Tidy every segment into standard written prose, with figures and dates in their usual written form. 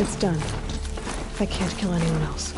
It's done. If I can't kill anyone else.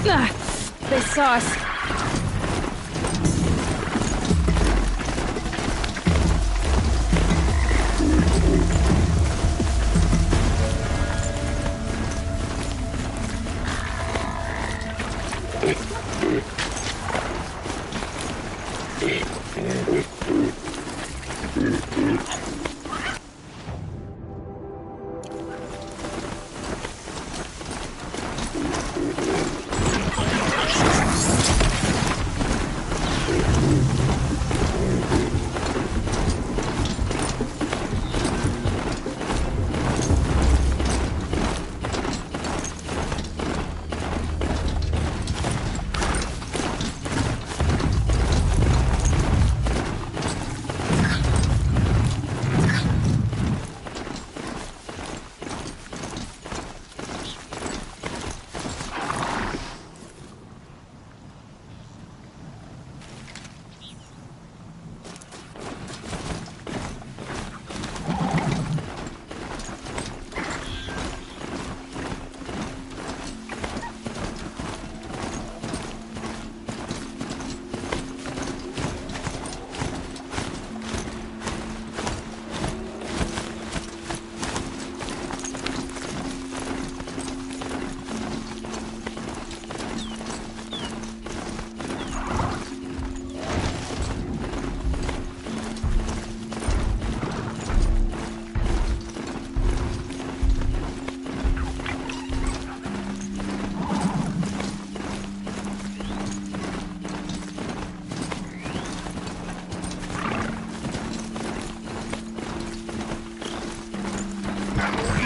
They saw us.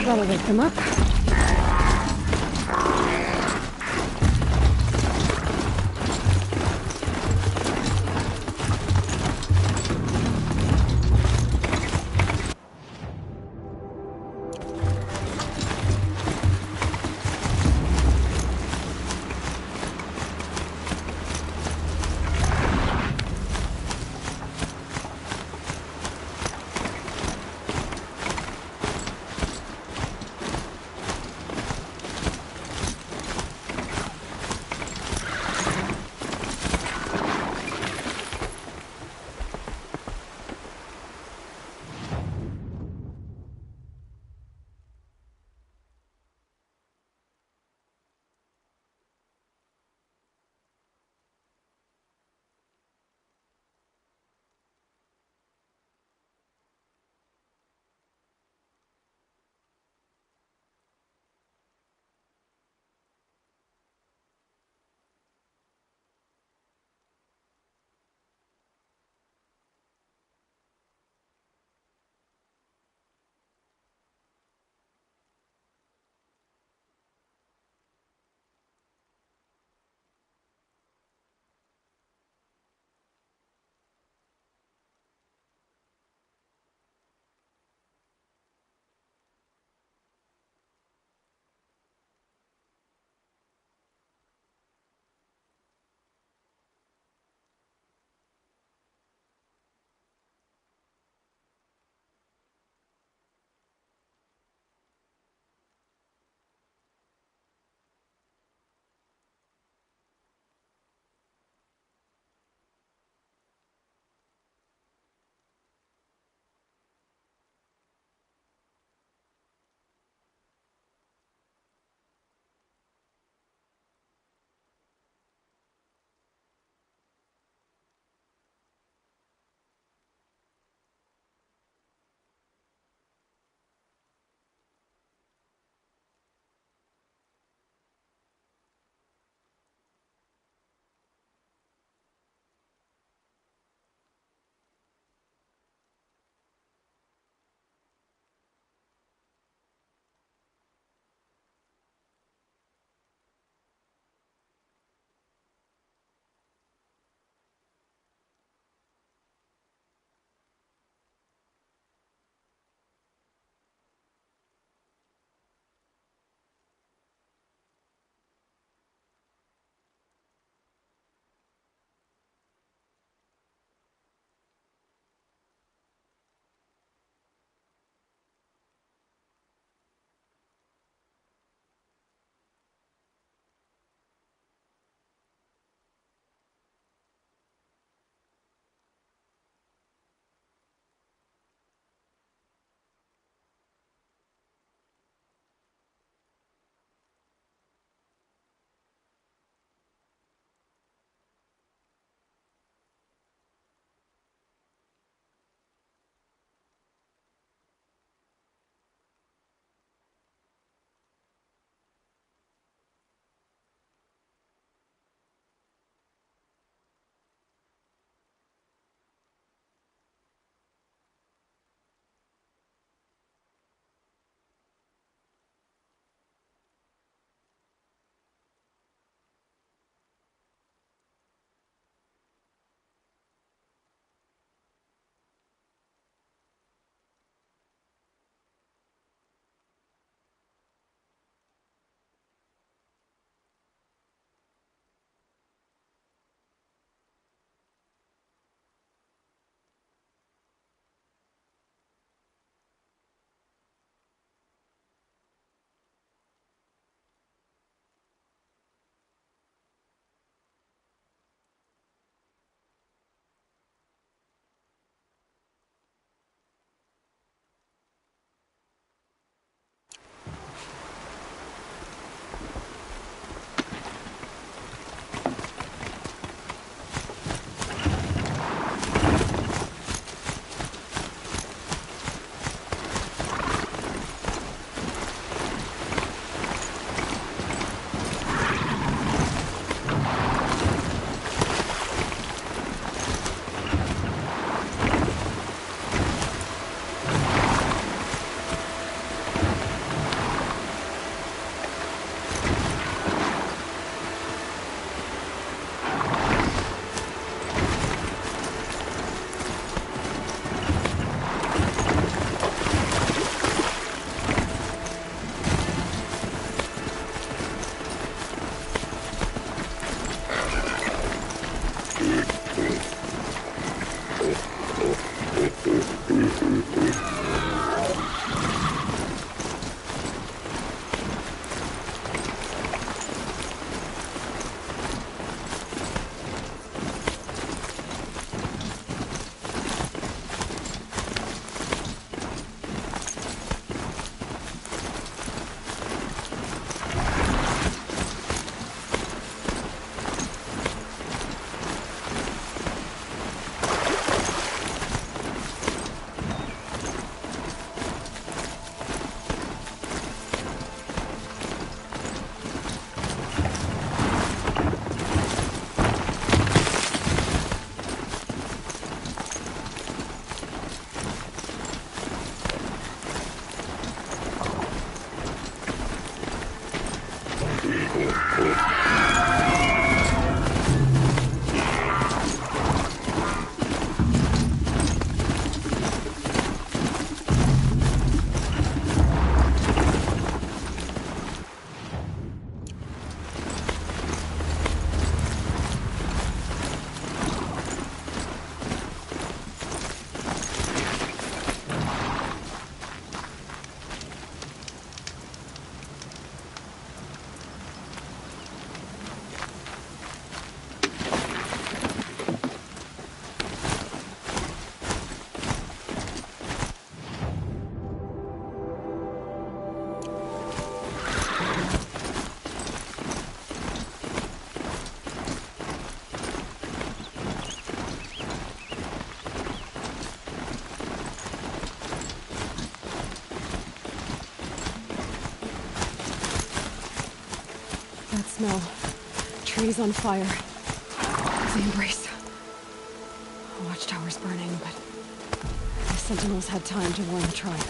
That'll wake them up. That smell. Trees on fire. The embrace. Watchtower's burning, but the sentinels had time to warn the tribe.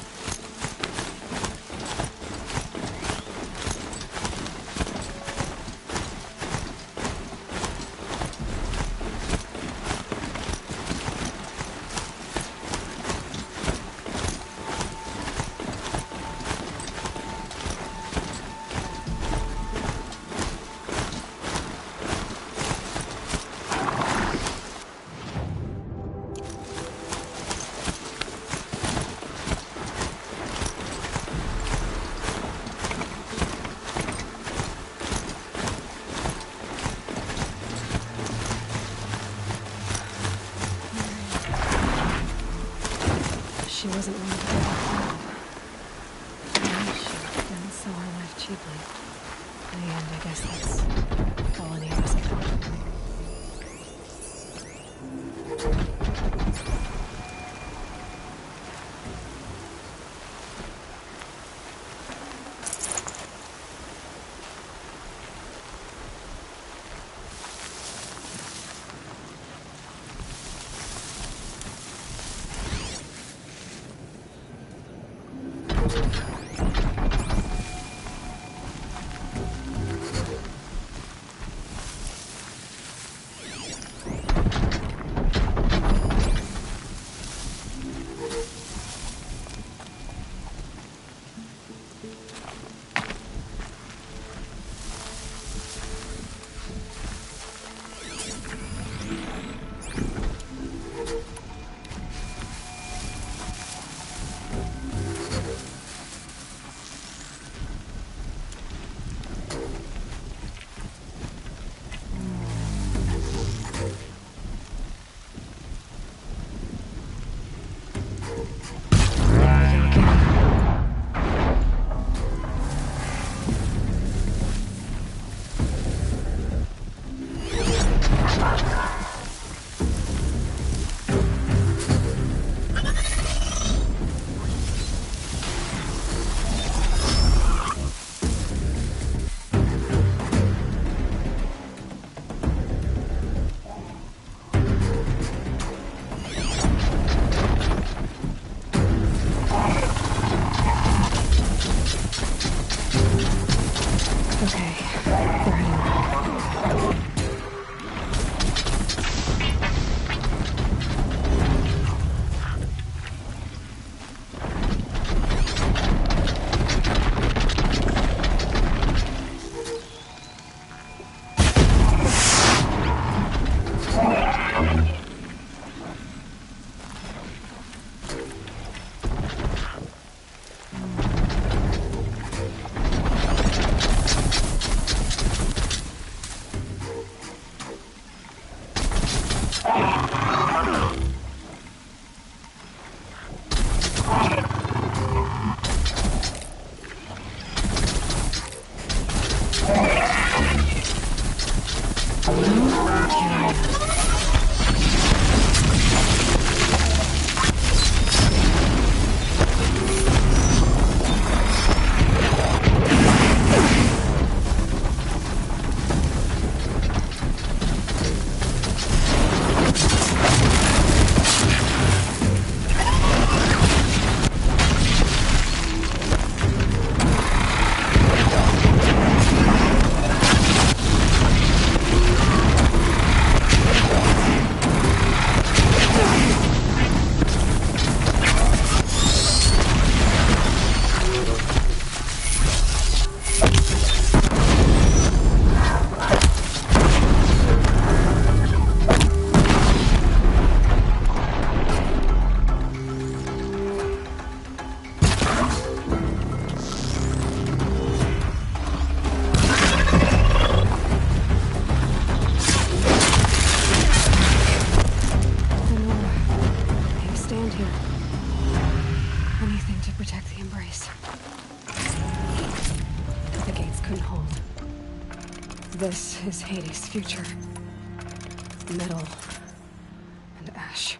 She wasn't one to give up. She didn't sell her life cheaply. In the end, I guess that's all any of us can do. This is Hades' future. Metal and ash.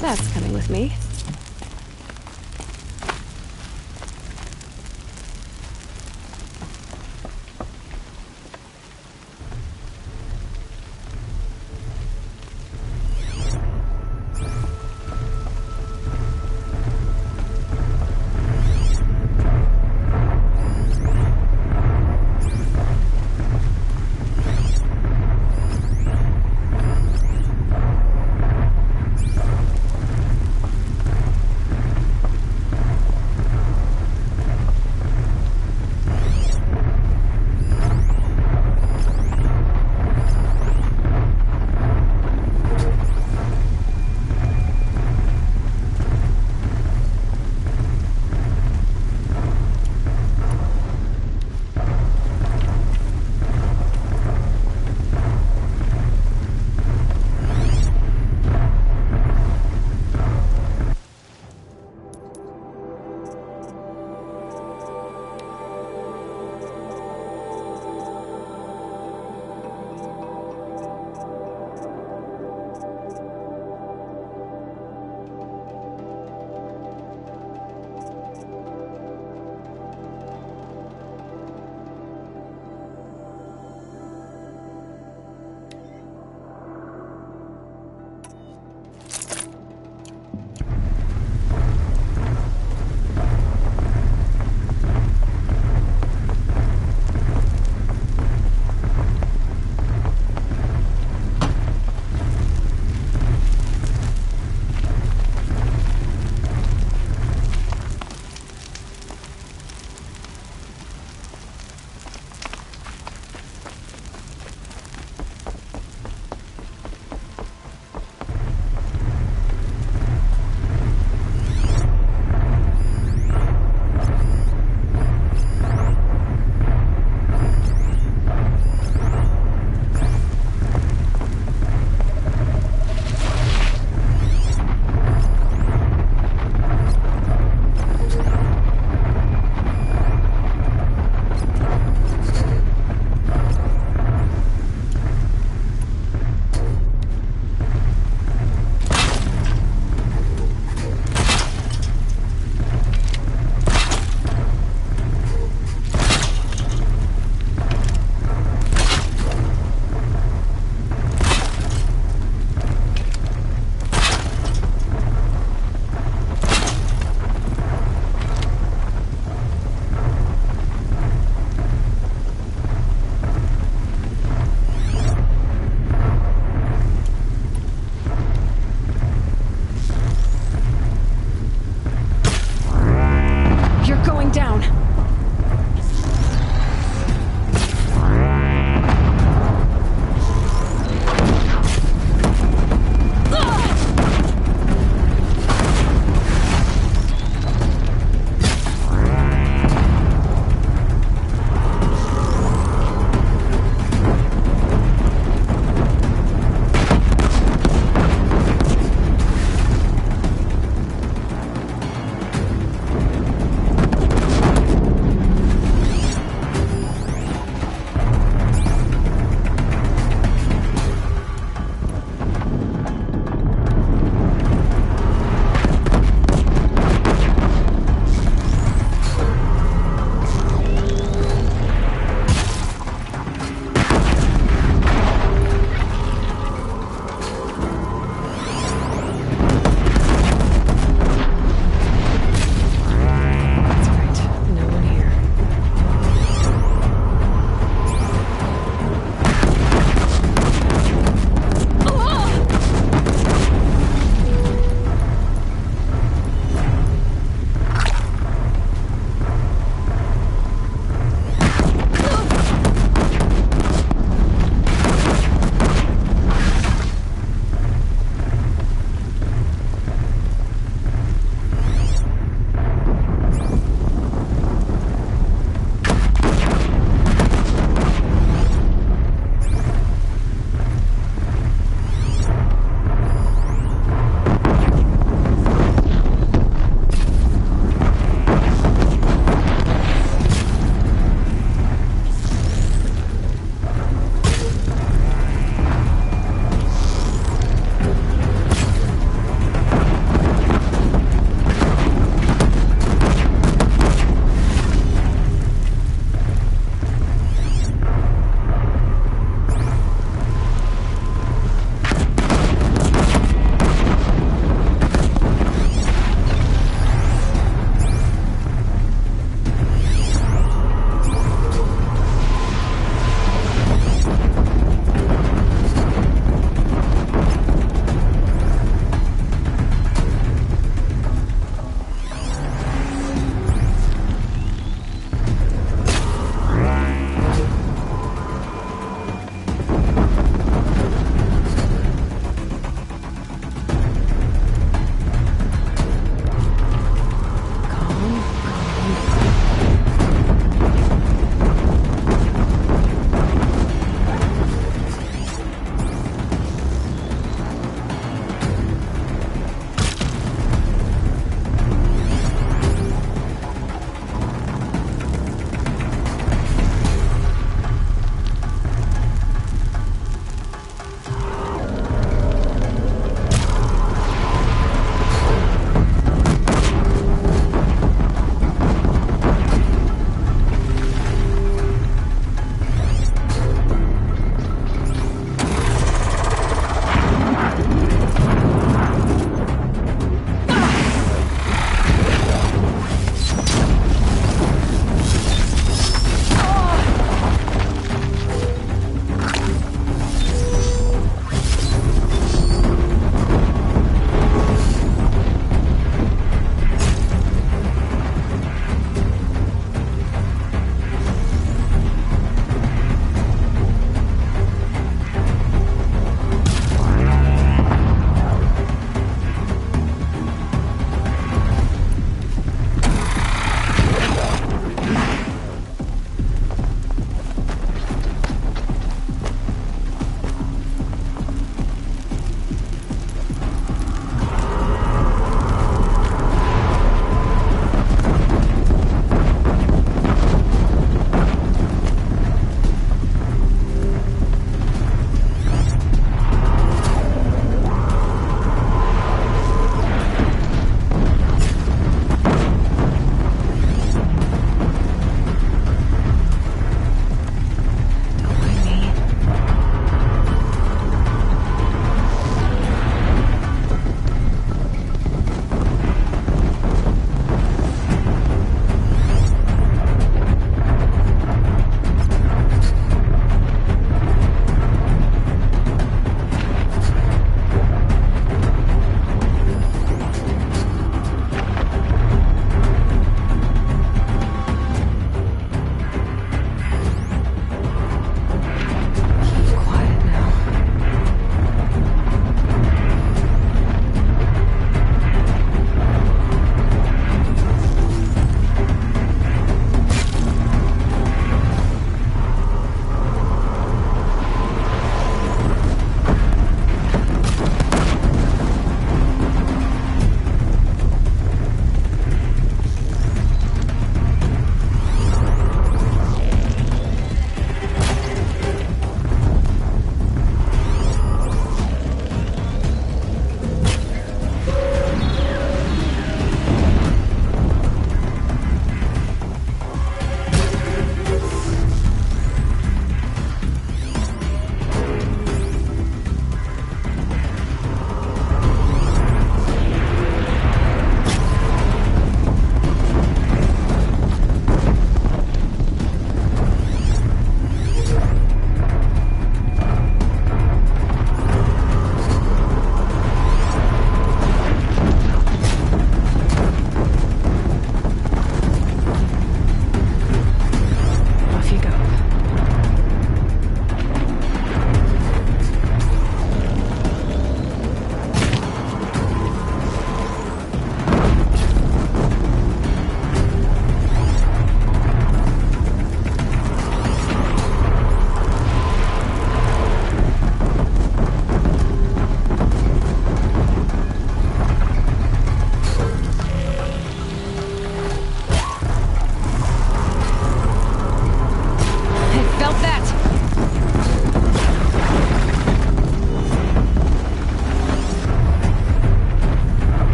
That's coming with me.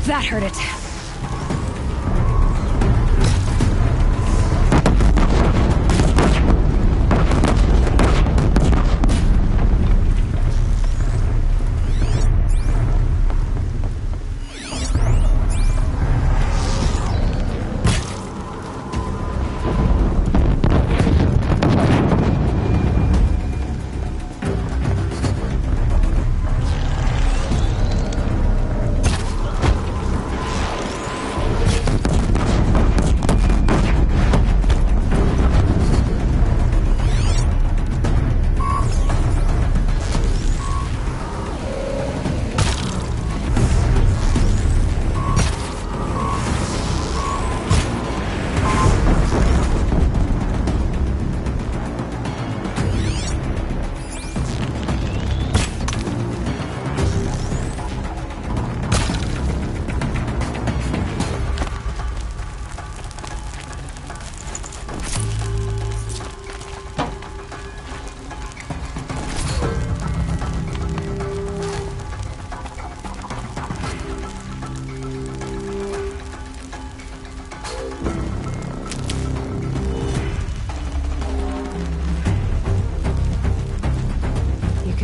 That hurt it.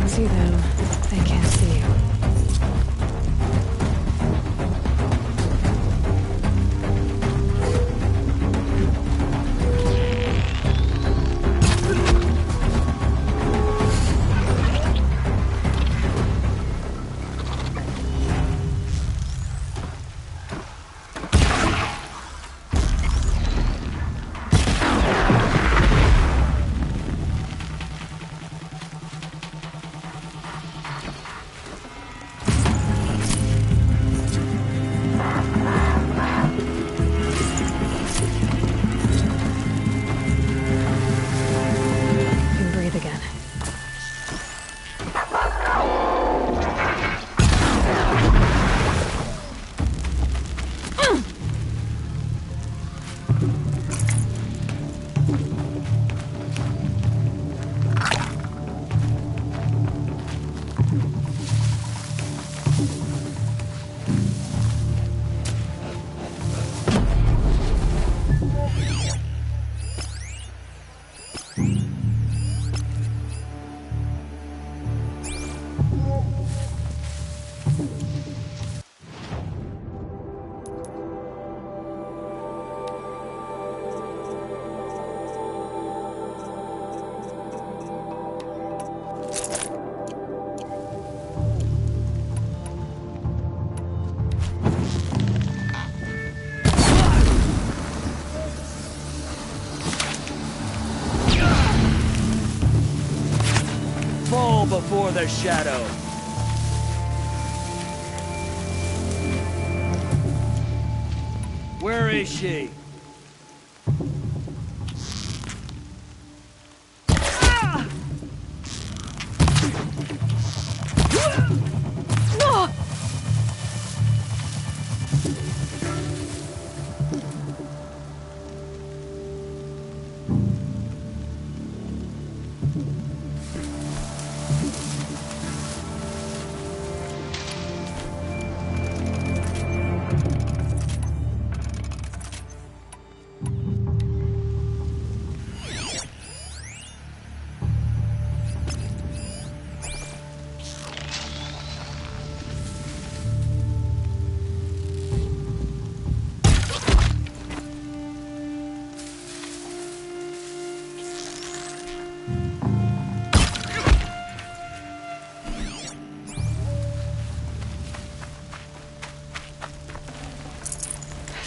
See them, they can't see you. Before the shadow. Where is she?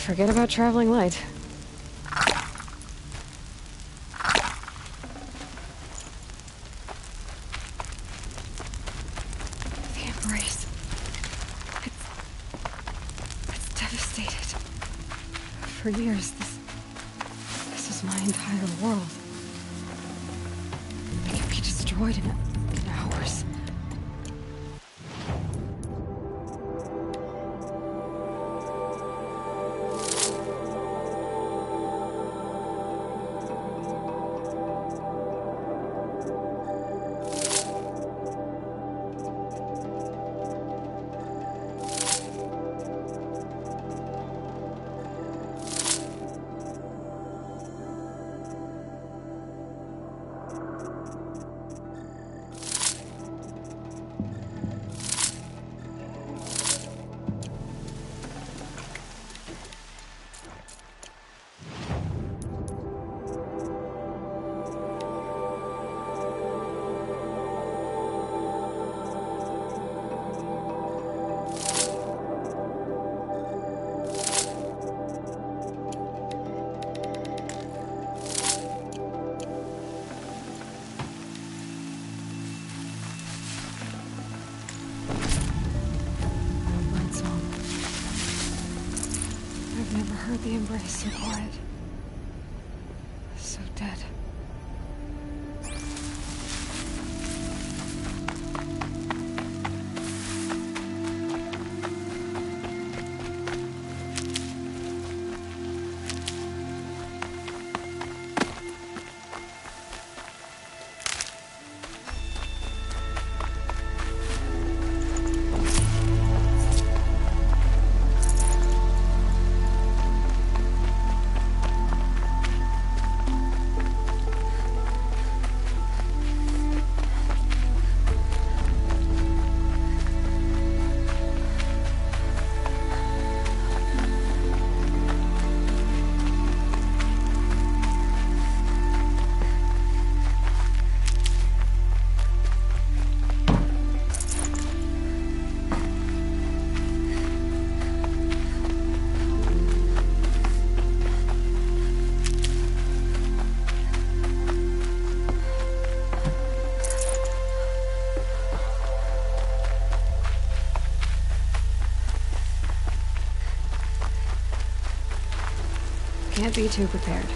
Forget about traveling light. The embrace. It's devastated. For years, this is my entire world. It can be destroyed in hours. heard the embrace so quiet. So dead. Can't be too prepared.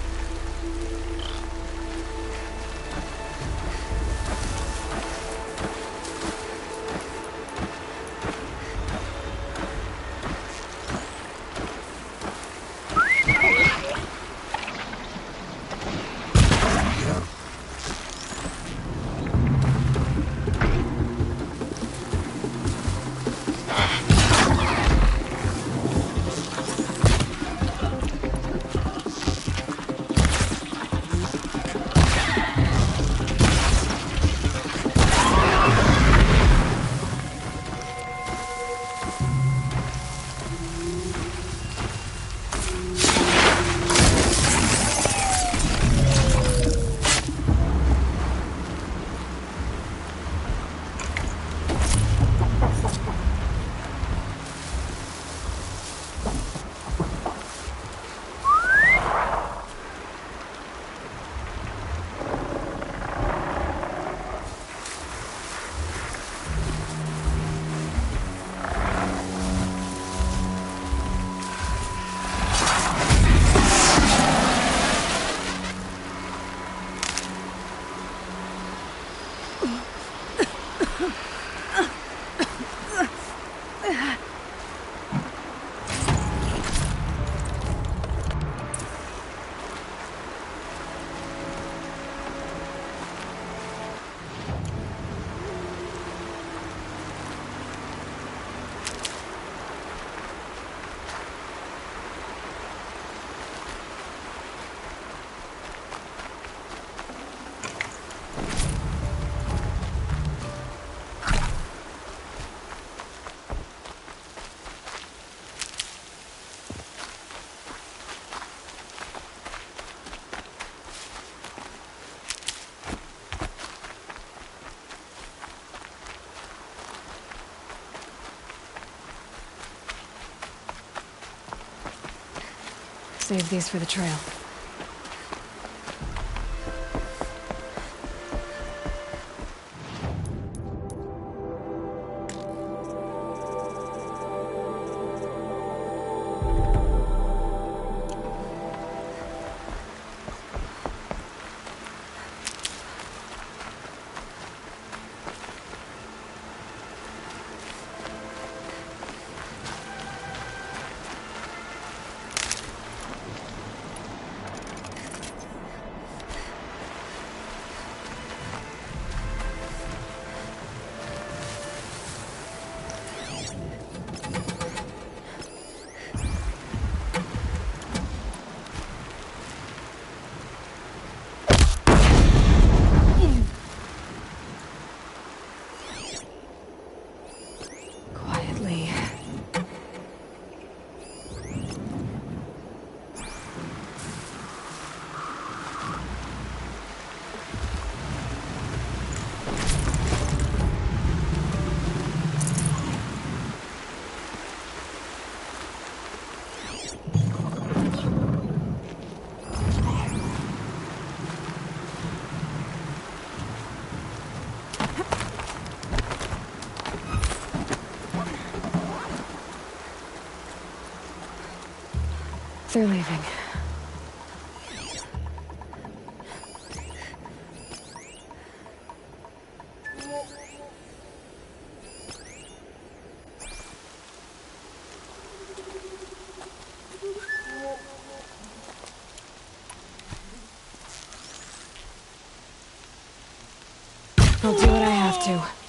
Save these for the trail. They're leaving. I'll do what I have to.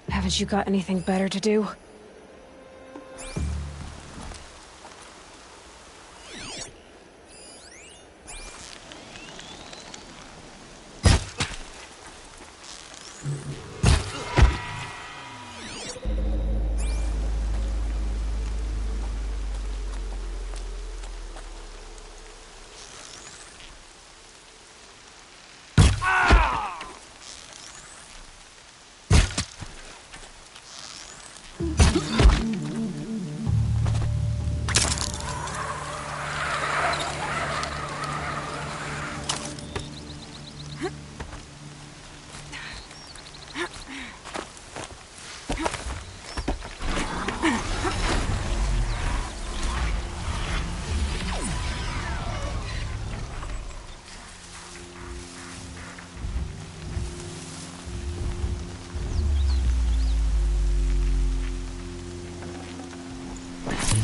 Haven't you got anything better to do?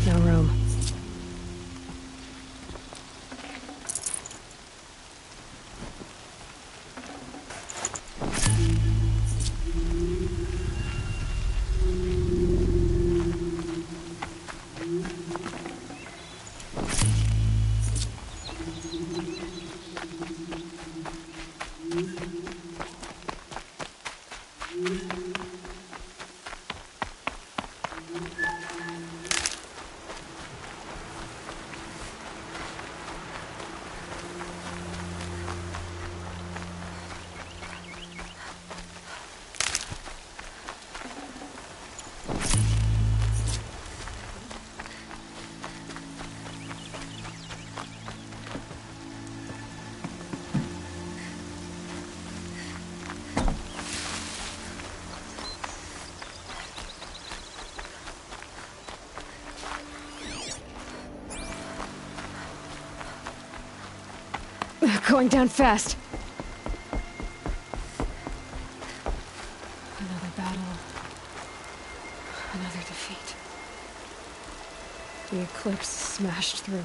No room. Going down fast. Another battle. Another defeat. The eclipse smashed through.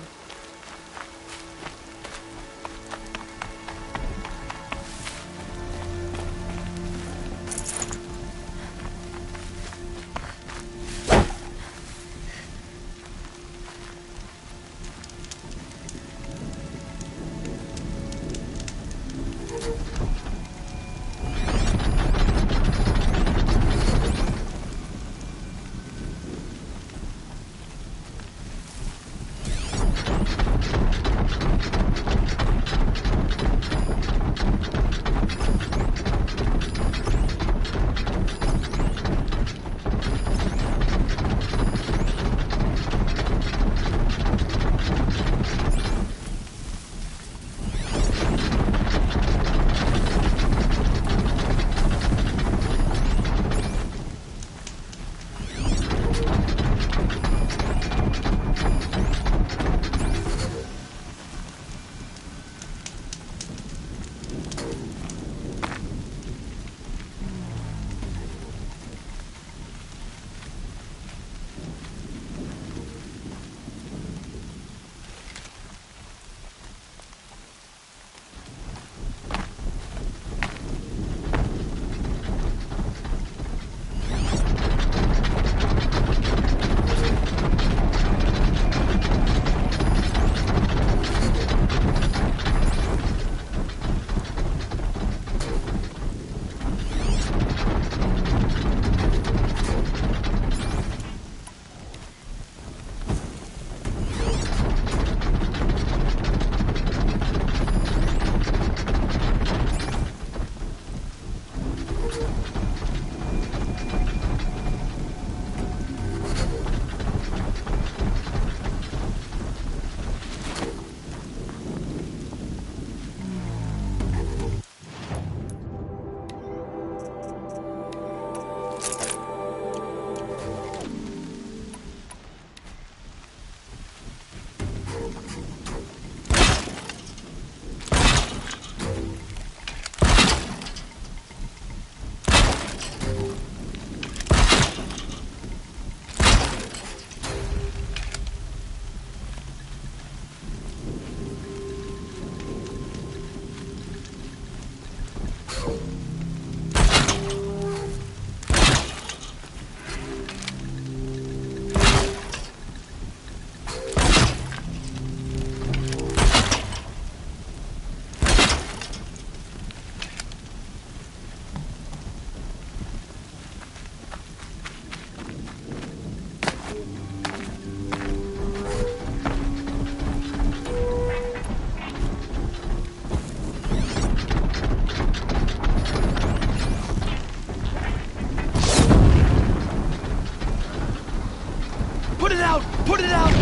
Put it out! Put it out!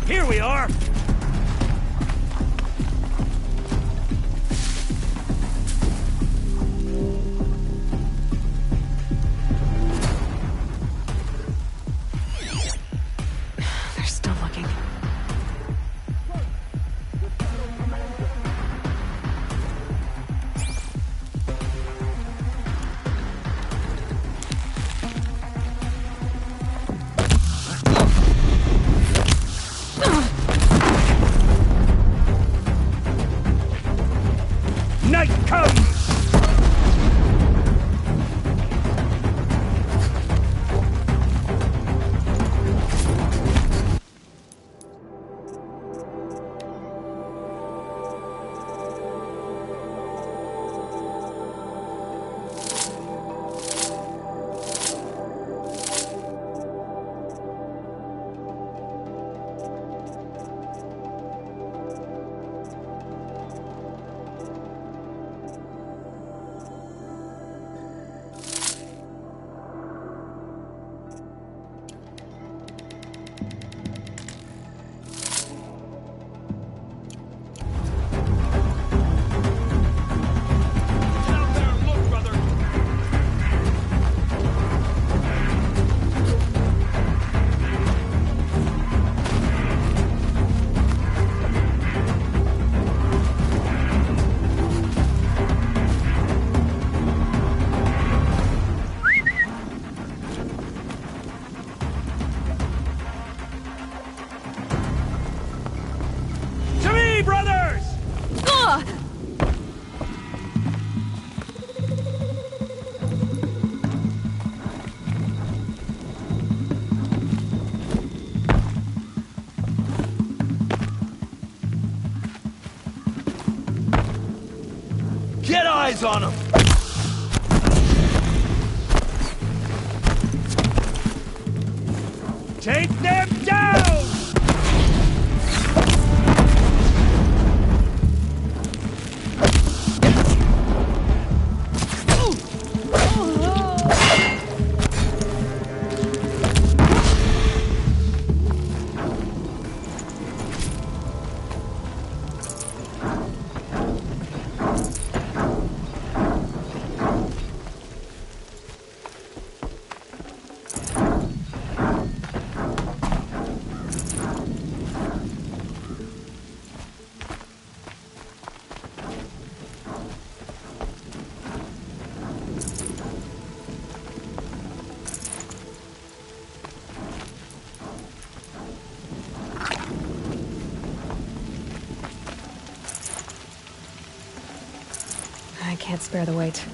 Here we are! They're still looking. Night comes! eyes on them! Take them down! I can't spare the weight.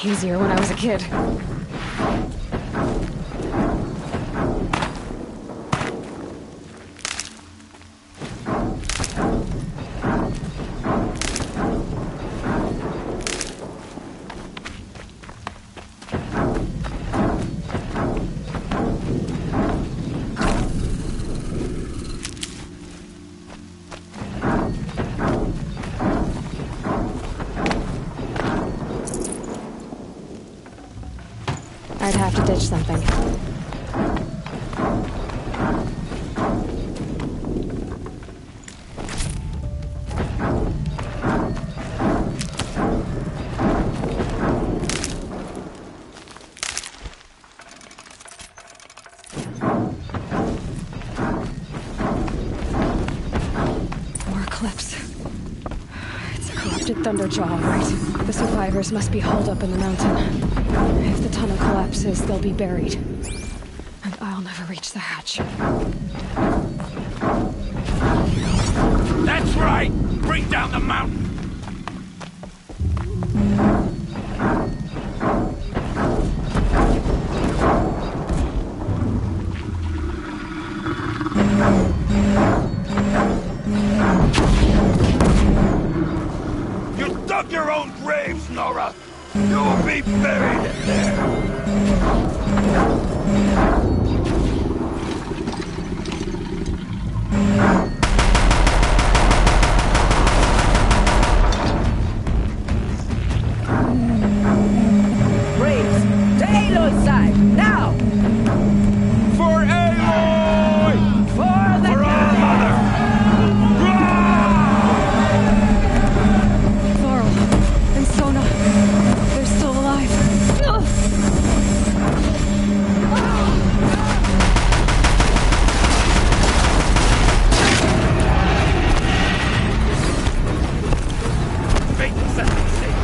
Easier when I was a kid. I'd have to ditch something. Thunderjaw, right? The survivors must be holed up in the mountain. If the tunnel collapses, they'll be buried. And I'll never reach the hatch. That's right! Bring down the mountain! Dug your own graves, Nora! You'll be buried in there! Braves, to Aloy's side, now! For Aloy! For the For our mother! And Sona, they're still alive. Fate set me safe.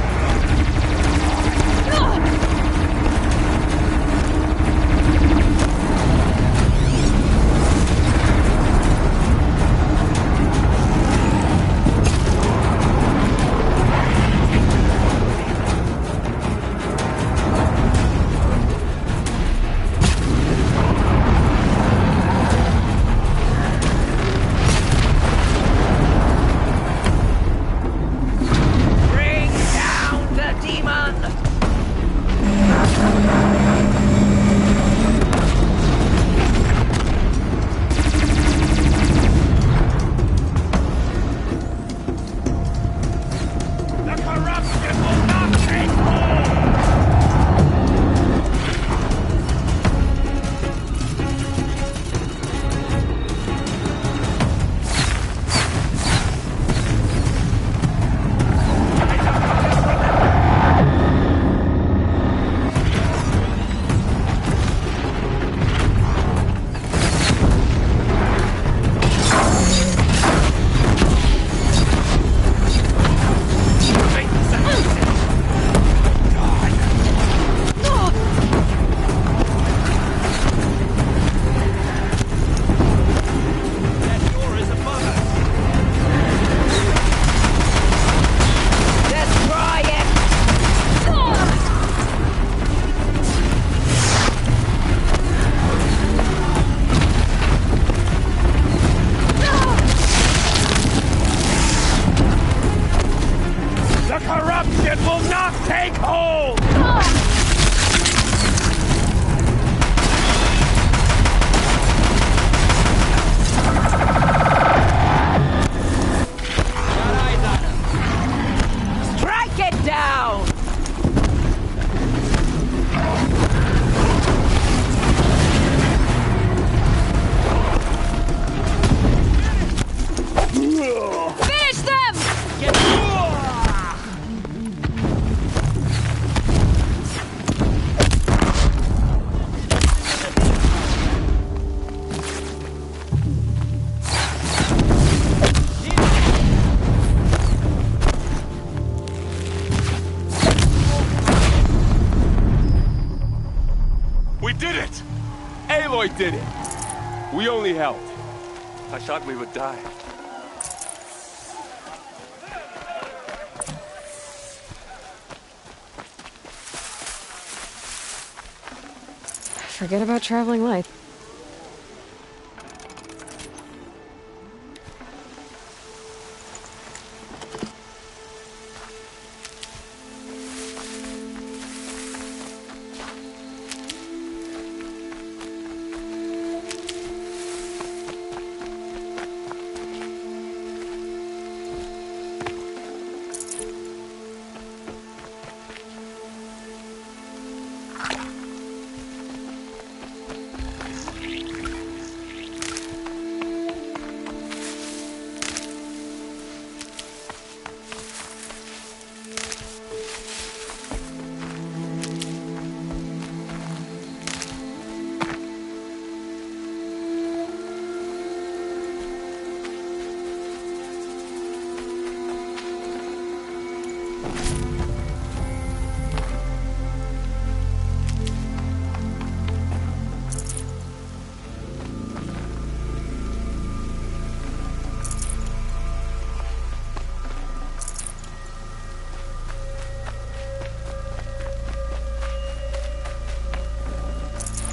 Aloy did it. We only helped. I thought we would die. Forget about traveling light.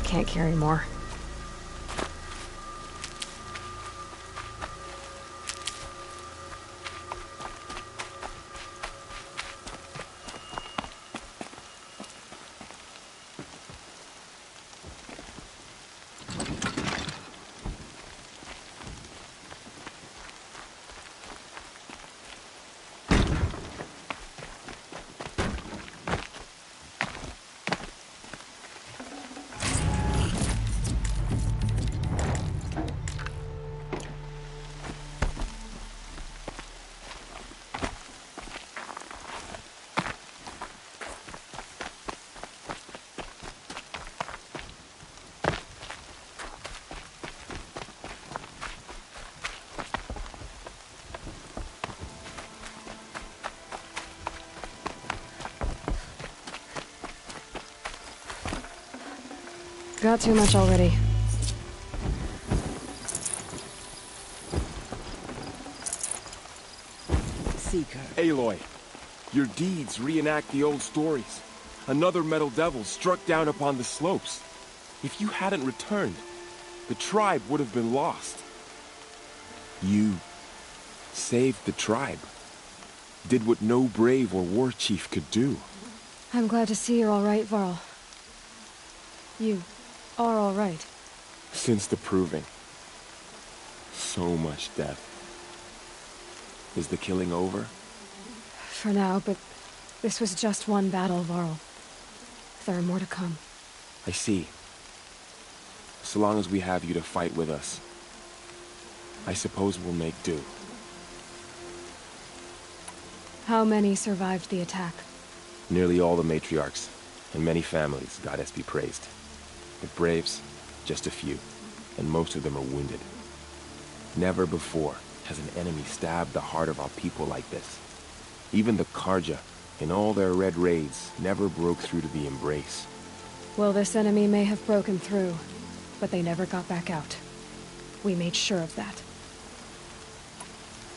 can't carry more. Got too much already. Seeker. Aloy, your deeds reenact the old stories. Another metal devil struck down upon the slopes. If you hadn't returned, the tribe would have been lost. You saved the tribe. Did what no brave or war chief could do. I'm glad to see you're all right, Varl. You are all right. Since the proving. So much death. Is the killing over? For now, but this was just one battle, Varl. There are more to come. I see. So long as we have you to fight with us, I suppose we'll make do. How many survived the attack? Nearly all the matriarchs, and many families, goddess be praised. But braves, just a few, and most of them are wounded. Never before has an enemy stabbed the heart of our people like this. Even the Karja, in all their red raids, never broke through to the Embrace. Well, this enemy may have broken through, but they never got back out. We made sure of that.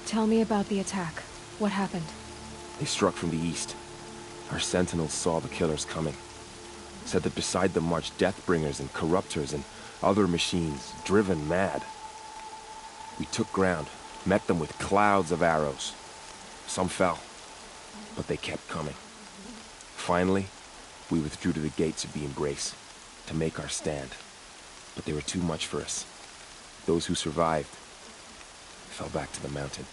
Tell me about the attack. What happened? They struck from the east. Our sentinels saw the killers coming. Said that beside them marched Deathbringers and Corruptors and other machines, driven mad. We took ground, met them with clouds of arrows. Some fell, but they kept coming. Finally, we withdrew to the gates of the Embrace, to make our stand. But they were too much for us. Those who survived fell back to the mountain.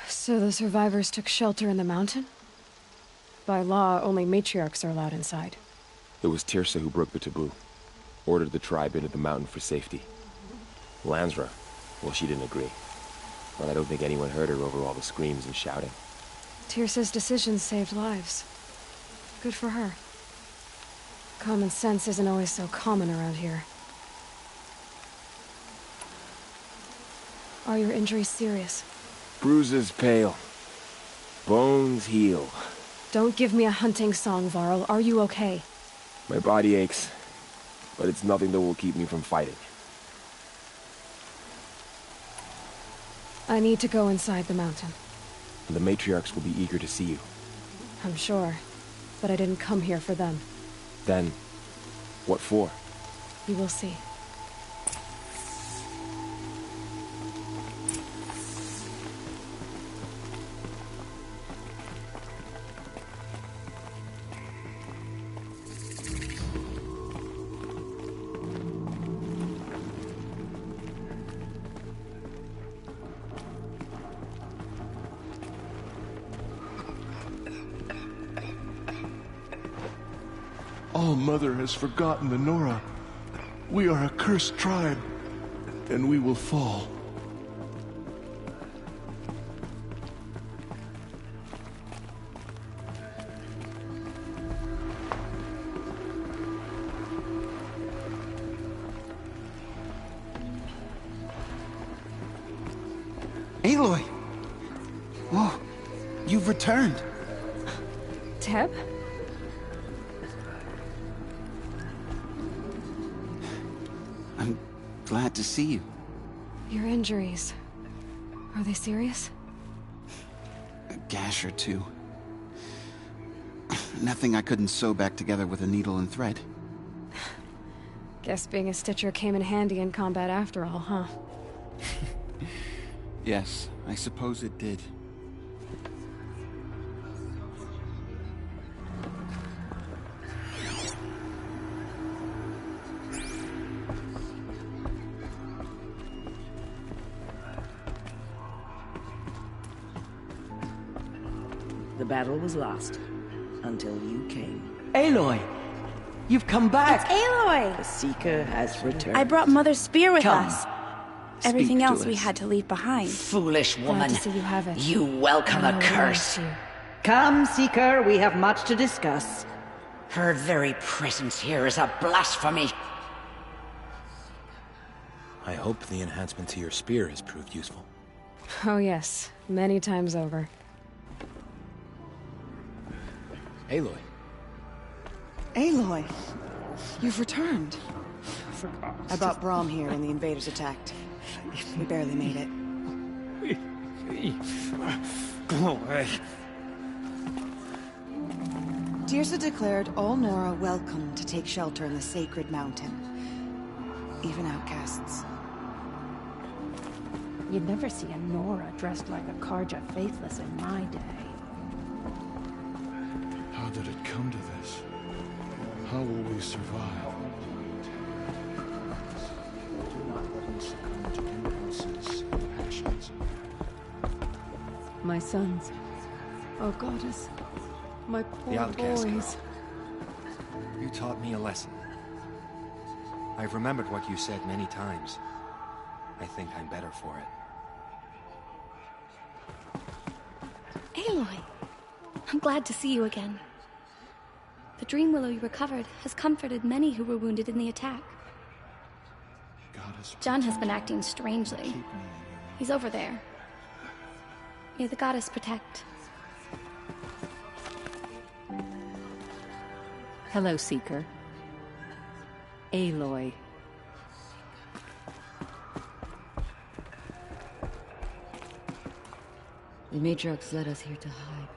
So the survivors took shelter in the mountain? By law, only matriarchs are allowed inside. It was Tirsa who broke the taboo. Ordered the tribe into the mountain for safety. Lansra, well, she didn't agree. But I don't think anyone heard her over all the screams and shouting. Tirsa's decisions saved lives. Good for her. Common sense isn't always so common around here. Are your injuries serious? Bruises pale. Bones heal. Don't give me a hunting song, Varl. Are you okay? My body aches, but it's nothing that will keep me from fighting. I need to go inside the mountain. The matriarchs will be eager to see you. I'm sure, but I didn't come here for them. Then, what for? You will see. All-Mother has forgotten the Nora. We are a cursed tribe, and we will fall. Aloy! Oh, you've returned. Teb? I'm glad to see you. Your injuries. Are they serious? A gash or two. Nothing I couldn't sew back together with a needle and thread. Guess being a stitcher came in handy in combat after all, huh? Yes, I suppose it did. The battle was lost until you came. Aloy! You've come back! It's Aloy! The Seeker has returned. I brought Mother's spear with Come. us. Everything Speak to else we us. had to leave behind. Foolish Glad woman. to see you have it. You welcome I a know curse. we missed you. Come, Seeker, we have much to discuss. Her very presence here is a blasphemy. I hope the enhancement to your spear has proved useful. Oh yes, many times over. Aloy. Aloy, you've returned. I brought Brahm here when the invaders attacked. We barely made it. Go away. Tirsa declared all Nora welcome to take shelter in the sacred mountain. Even outcasts. You'd never see a Nora dressed like a Karja faithless in my day. How did it come to this? How will we survive? Do not let him succumb to impulses and passions. My sons. Oh, goddess. My poor The outcast boys. You taught me a lesson. I've remembered what you said many times. I think I'm better for it. Aloy! I'm glad to see you again. The dream willow you recovered has comforted many who were wounded in the attack. John has been acting strangely. He's over there. May the goddess protect. Hello, Seeker. Aloy. The matriarchs led us here to hide.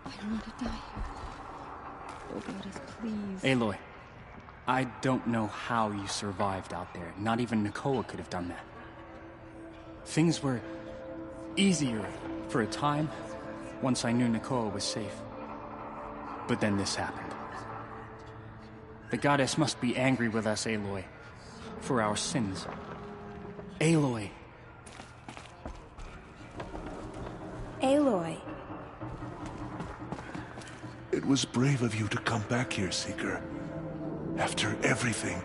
I don't want to die here. Oh, goddess, please. Aloy, I don't know how you survived out there. Not even Nakoa could have done that. Things were easier for a time once I knew Nakoa was safe. But then this happened. The goddess must be angry with us, Aloy, for our sins. Aloy. Aloy. It was brave of you to come back here, Seeker. After everything.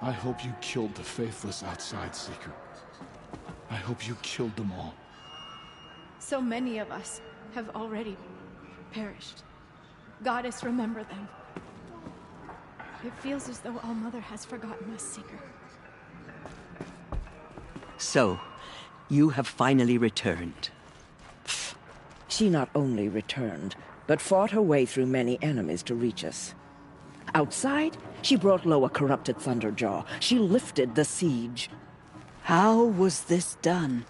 I hope you killed the faithless outside, Seeker. I hope you killed them all. So many of us have already perished. Goddess, remember them. It feels as though All-Mother has forgotten us, Seeker. So, you have finally returned. She not only returned, but fought her way through many enemies to reach us. Outside, she brought low a corrupted Thunderjaw. She lifted the siege. How was this done?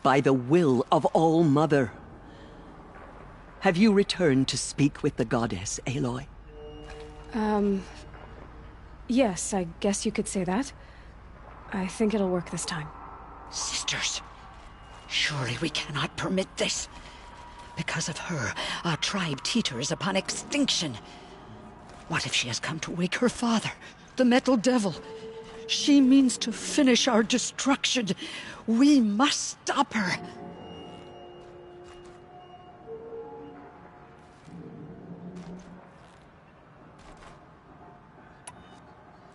By the will of All-Mother. Have you returned to speak with the goddess, Aloy? Yes, I guess you could say that. I think it'll work this time. Sisters, surely we cannot permit this. Because of her, our tribe teeters upon extinction. What if she has come to wake her father, the Metal Devil? She means to finish our destruction. We must stop her.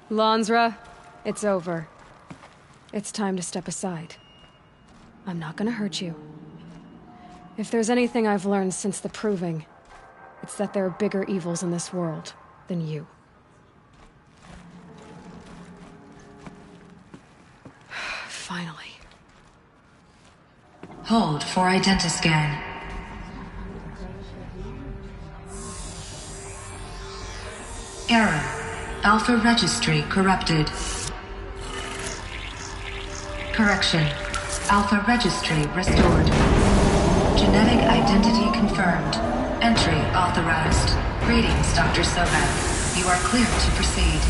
Lansra, it's over. It's time to step aside. I'm not gonna hurt you. If there's anything I've learned since the Proving, it's that there are bigger evils in this world than you. Finally. Hold for identiscan. Error. Alpha Registry corrupted. Correction. Alpha Registry restored. Genetic identity confirmed. Entry authorized. Greetings, Dr. Sobek. You are clear to proceed.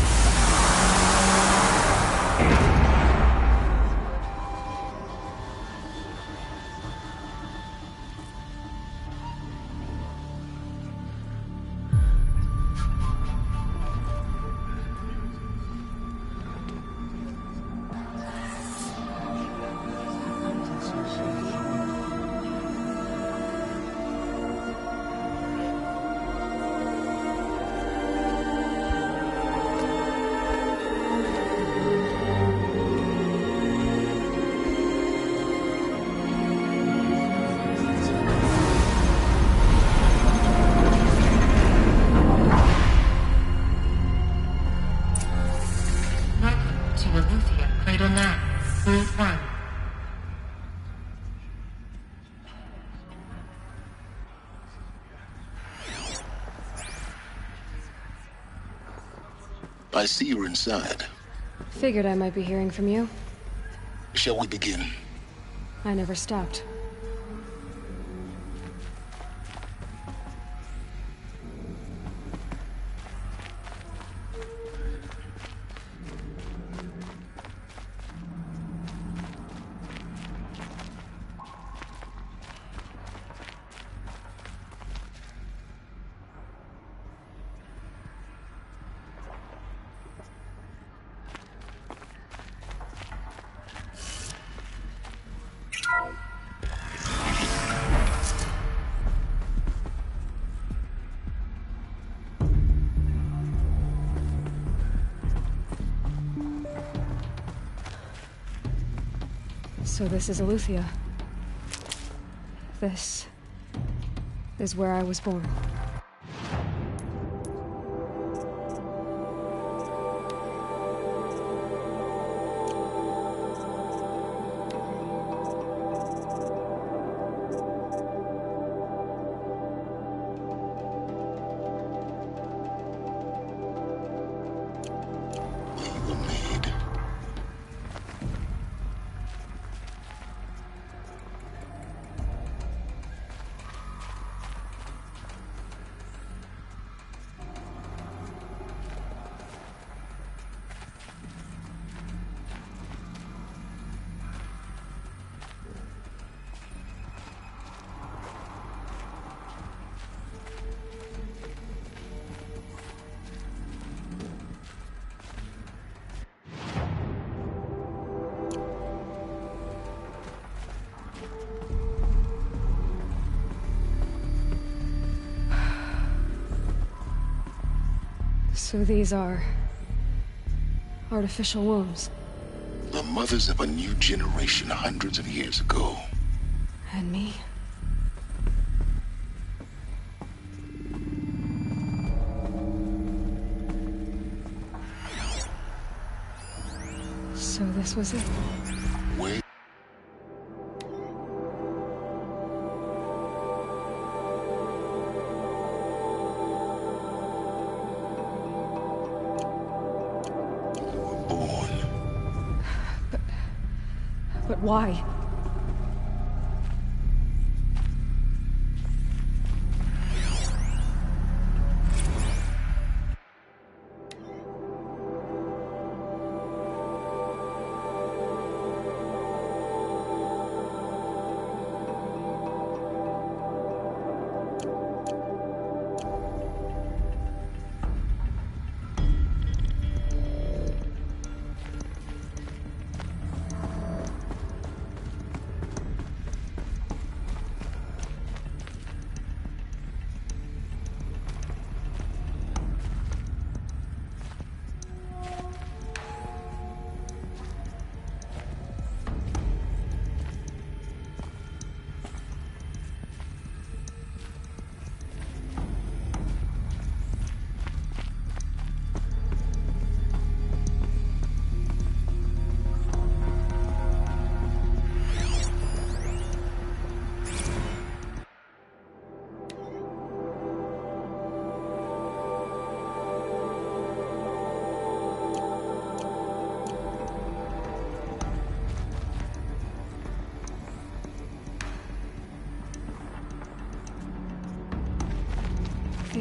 I see you're inside. Figured I might be hearing from you. Shall we begin? I never stopped. So this is Eleuthia. This is where I was born. So these are artificial wombs. The mothers of a new generation hundreds of years ago. And me? So this was it. Wait. But why?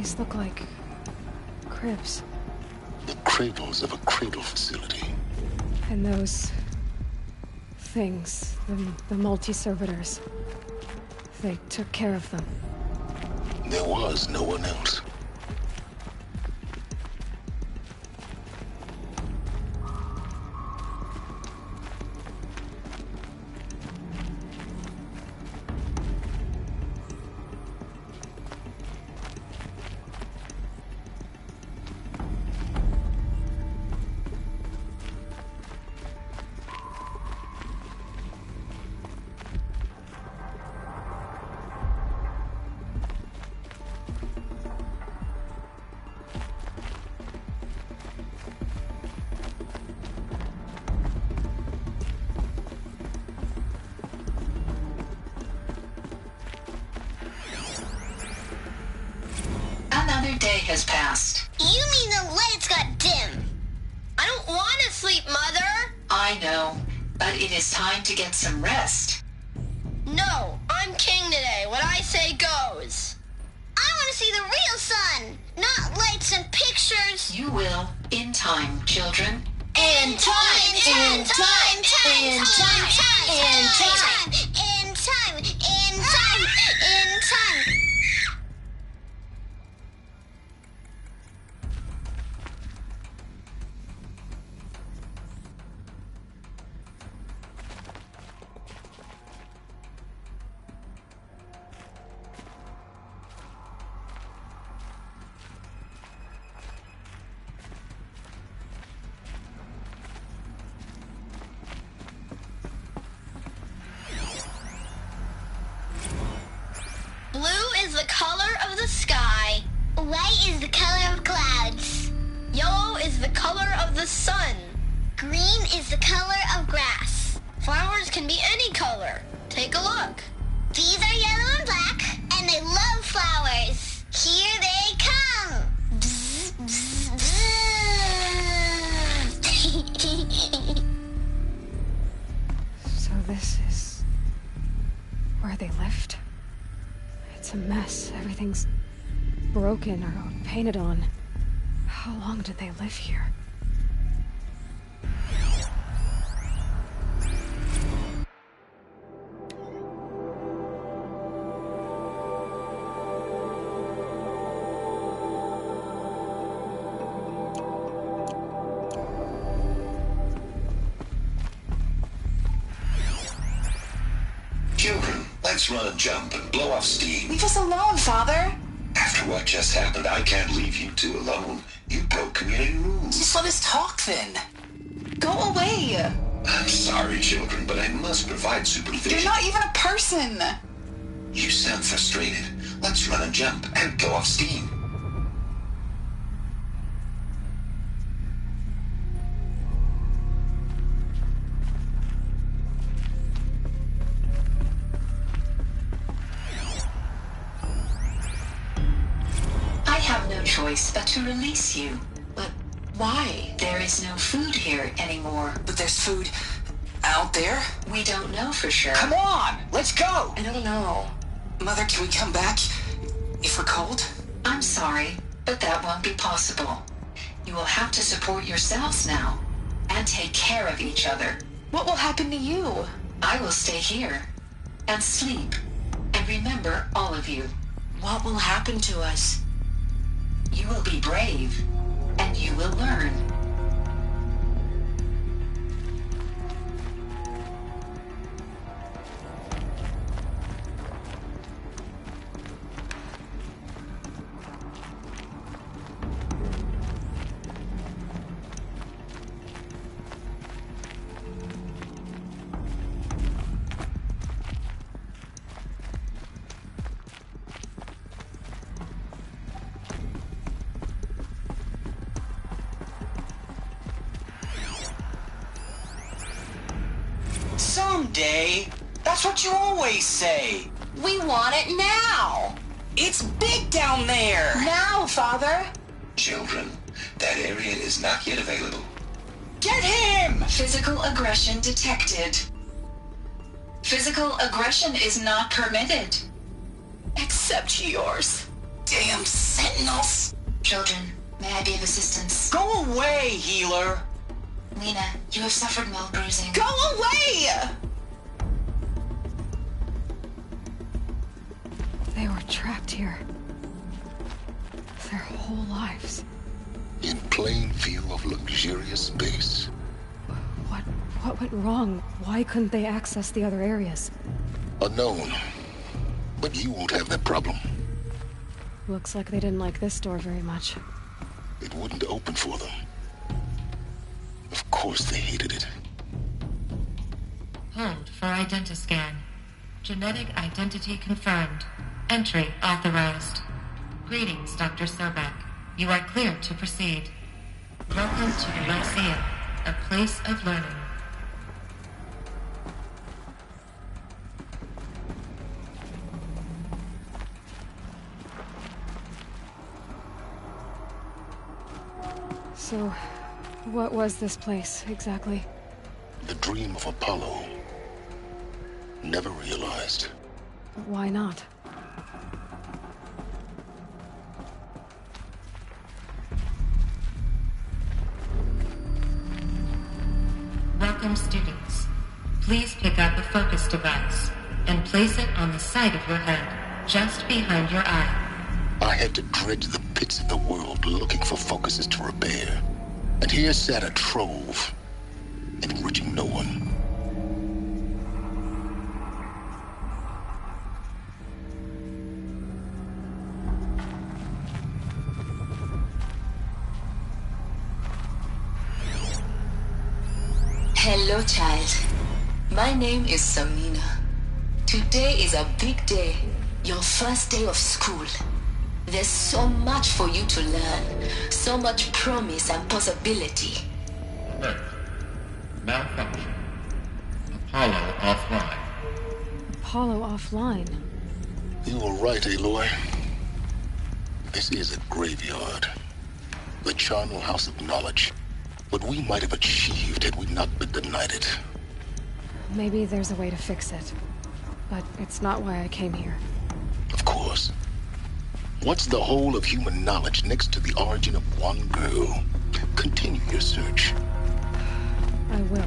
These look like cribs. The cradles of a cradle facility. And those things, the multi-servitors, they took care of them. There was no one else. Another day has passed. You mean the lights got dim? I don't want to sleep, Mother! I know, but it is time to get some rest. No, I'm king today. What I say goes. I want to see the real sun, not lights and pictures. You will, in time, children. In time, in time, in time, in time, in time, in time, in time. Blue is the color of the sky. White is the color of clouds. Yellow is the color of the sun. Green is the color of grass. Flowers can be any color. Take a look. These are yellow and black, and they love flowers. Here they come. Bzz, bzz, bzz. So this is where they lived? It's a mess. Everything's broken or painted on. How long did they live here? Children, let's run a jump and blow off steam. Leave us alone, Father. After what just happened, I can't leave you two alone. You broke community rules. Just let us talk then. Go away. I'm sorry, children, but I must provide supervision. You're not even a person. You sound frustrated. Let's run a jump and blow off steam. I have no choice but to release you. But why? There is no food here anymore. But there's food out there? We don't know for sure. Come on, let's go. I don't know. Mother, can we come back if we're cold? I'm sorry, but that won't be possible. You will have to support yourselves now and take care of each other. What will happen to you? I will stay here and sleep and remember all of you. What will happen to us? You will be brave and you will learn. Someday. That's what you always say. We want it now. It's big down there. Now, Father. Children, that area is not yet available. Get him! Physical aggression detected. Physical aggression is not permitted. Except yours. Damn sentinels! Children, may I be of assistance? Go away, healer! Lena, you have suffered mild bruising. Go away! They were trapped here. Their whole lives. In plain view of luxurious space. What went wrong? Why couldn't they access the other areas? Unknown. But you won't have that problem. Looks like they didn't like this door very much. It wouldn't open for them. Of course they hated it. Hold for identiscan. Genetic identity confirmed. Entry authorized. Greetings, Dr. Sobek. You are cleared to proceed. Welcome to the Lyceum, a place of learning. So, what was this place, exactly? The dream of Apollo. Never realized. Why not? Welcome, students. Please pick up a focus device and place it on the side of your head, just behind your eye. I had to dredge the pits of the world looking for focuses to repair. And here sat a trove, enriching no one. Hello, child. My name is Samina. Today is a big day. Your first day of school. There's so much for you to learn. So much promise and possibility. Alert. Malfunction. Apollo offline. Apollo offline? You were right, Aloy. This is a graveyard. The charnel house of knowledge. What we might have achieved had we not been denied it. Maybe there's a way to fix it. But it's not why I came here. Of course. What's the whole of human knowledge next to the origin of one girl? Continue your search. I will.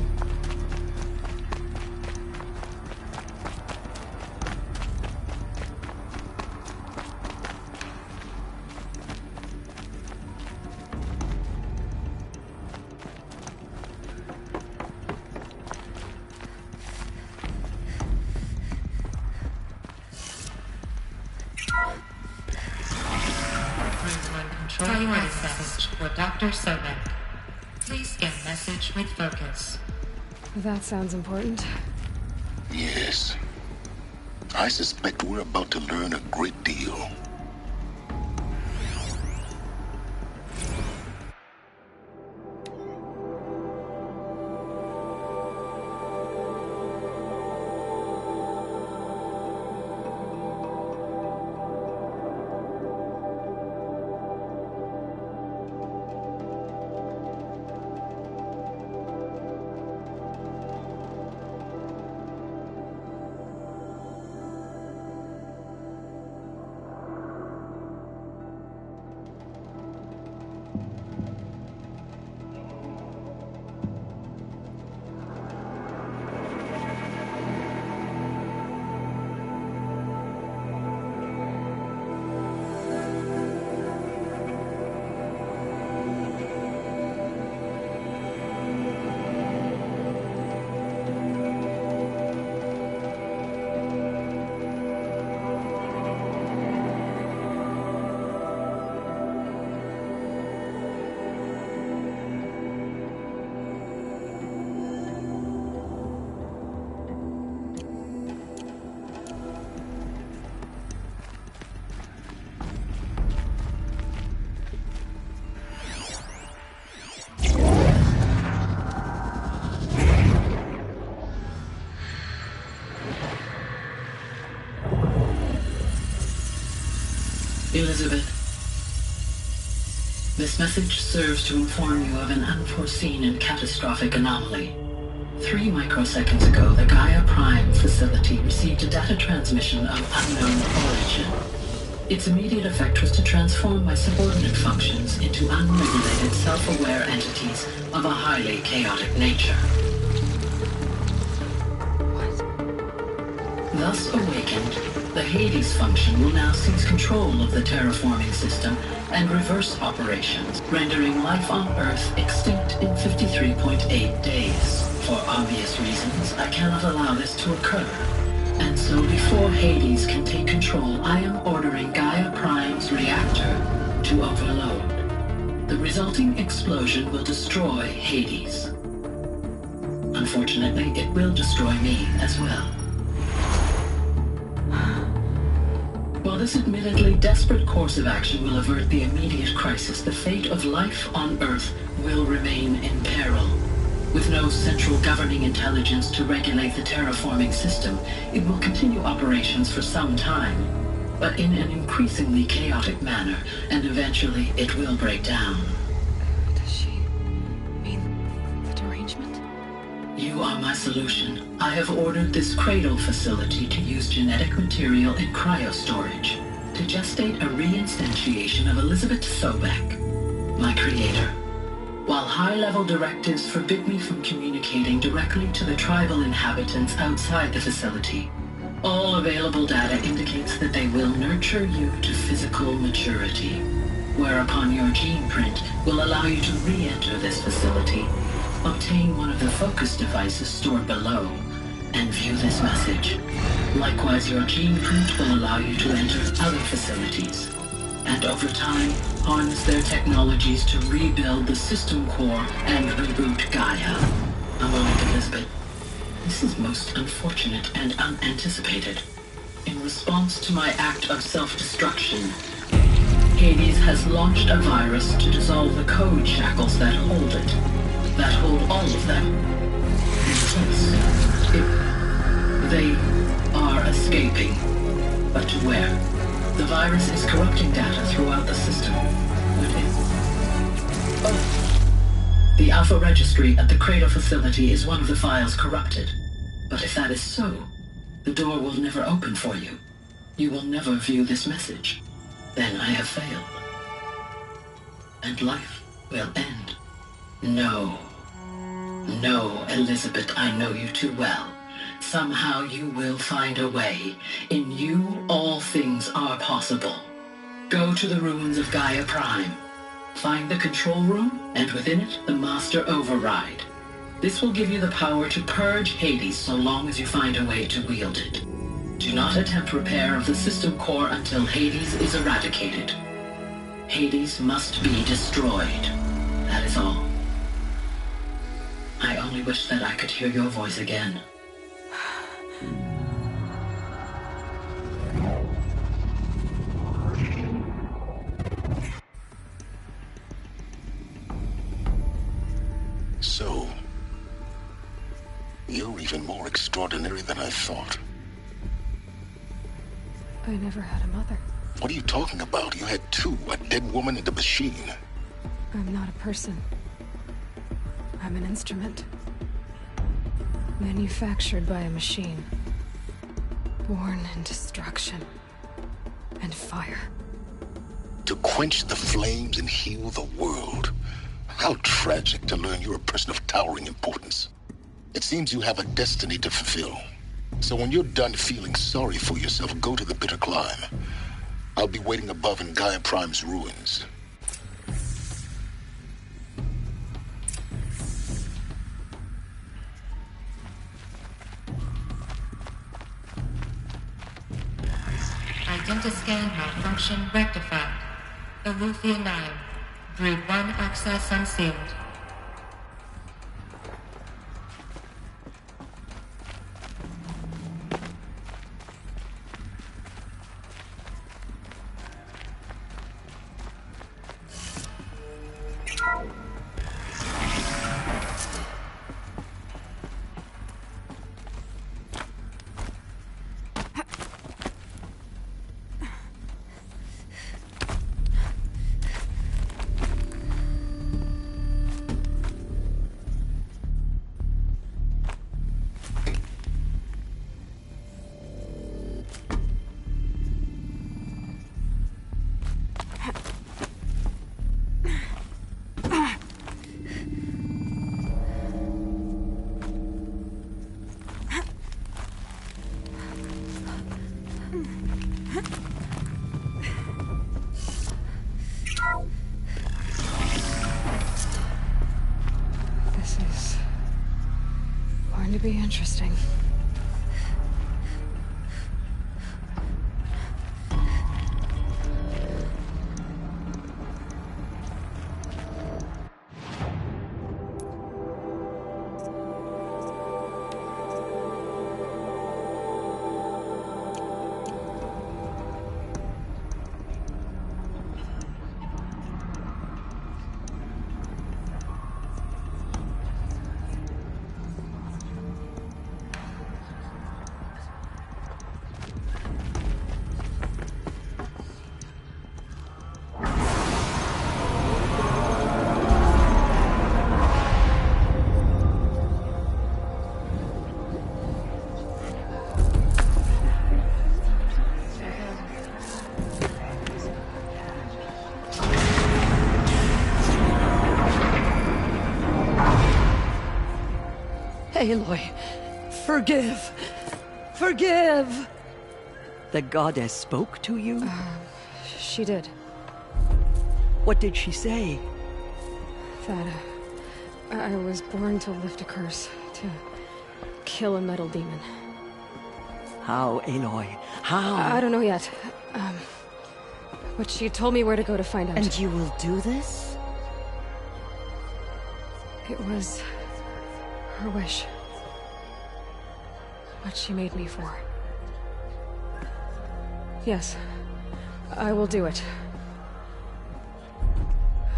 Priority message for Dr. Sobek. Please scan message with focus. That sounds important. Yes. I suspect we're about to learn a great deal. Elizabeth, this message serves to inform you of an unforeseen and catastrophic anomaly. 3 microseconds ago, the Gaia Prime facility received a data transmission of unknown origin. Its immediate effect was to transform my subordinate functions into unregulated, self-aware entities of a highly chaotic nature. Thus awakened, the Hades function will now seize control of the terraforming system and reverse operations, rendering life on Earth extinct in 53.8 days. For obvious reasons, I cannot allow this to occur. And so before Hades can take control, I am ordering Gaia Prime's reactor to overload. The resulting explosion will destroy Hades. Unfortunately, it will destroy me as well. While this admittedly desperate course of action will avert the immediate crisis, the fate of life on Earth will remain in peril. With no central governing intelligence to regulate the terraforming system, it will continue operations for some time, but in an increasingly chaotic manner, and eventually it will break down. Does she mean the derangement? You are my solution. I have ordered this cradle facility to use genetic material in cryostorage to gestate a reinstantiation of Elizabeth Sobek, my creator. While high-level directives forbid me from communicating directly to the tribal inhabitants outside the facility, all available data indicates that they will nurture you to physical maturity, whereupon your gene print will allow you to re-enter this facility, obtain one of the focus devices stored below, and view this message. Likewise, your gene print will allow you to enter other facilities, and over time, harness their technologies to rebuild the system core and reboot Gaia. A moment, Elizabeth. This is most unfortunate and unanticipated. In response to my act of self-destruction, Hades has launched a virus to dissolve the code shackles that hold it, that hold all of them. Yes, they are escaping, but to where? The virus is corrupting data throughout the system. The Alpha Registry at the Cradle facility is one of the files corrupted. But if that is so, the door will never open for you. You will never view this message. Then I have failed. And life will end. No. No, Elizabeth, I know you too well. Somehow you will find a way. In you, all things are possible. Go to the ruins of Gaia Prime. Find the control room, and within it, the Master Override. This will give you the power to purge Hades so long as you find a way to wield it. Do not attempt repair of the system core until Hades is eradicated. Hades must be destroyed. That is all. I only wish that I could hear your voice again. So, you're even more extraordinary than I thought. I never had a mother. What are you talking about? You had two, a dead woman and a machine. I'm not a person. I'm an instrument. Manufactured by a machine. Born in destruction and fire. To quench the flames and heal the world. How tragic to learn you're a person of towering importance. It seems you have a destiny to fulfill. So when you're done feeling sorry for yourself, go to the bitter climb. I'll be waiting above in Gaia Prime's ruins. Identiscan malfunction rectified. Elufia 9. Brood 1 access unsealed. to be interesting. Aloy, forgive! Forgive! The goddess spoke to you? She did. What did she say? That I was born to lift a curse, to kill a metal demon. How, Aloy? How? I don't know yet. But she told me where to go to find out. And you will do this? It was her wish. What she made me for. Yes, I will do it.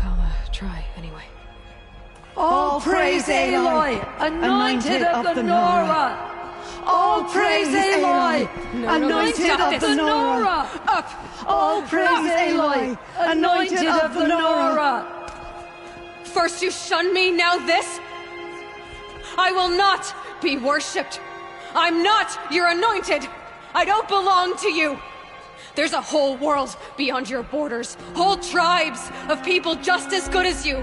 I'll try, anyway. All praise Aloy, anointed of the Nora! All praise Aloy, anointed of the Nora! Up! All praise Aloy, anointed of the Nora! First you shun me, now this? I will not be worshipped. I'm not your anointed. I don't belong to you. There's a whole world beyond your borders, whole tribes of people just as good as you.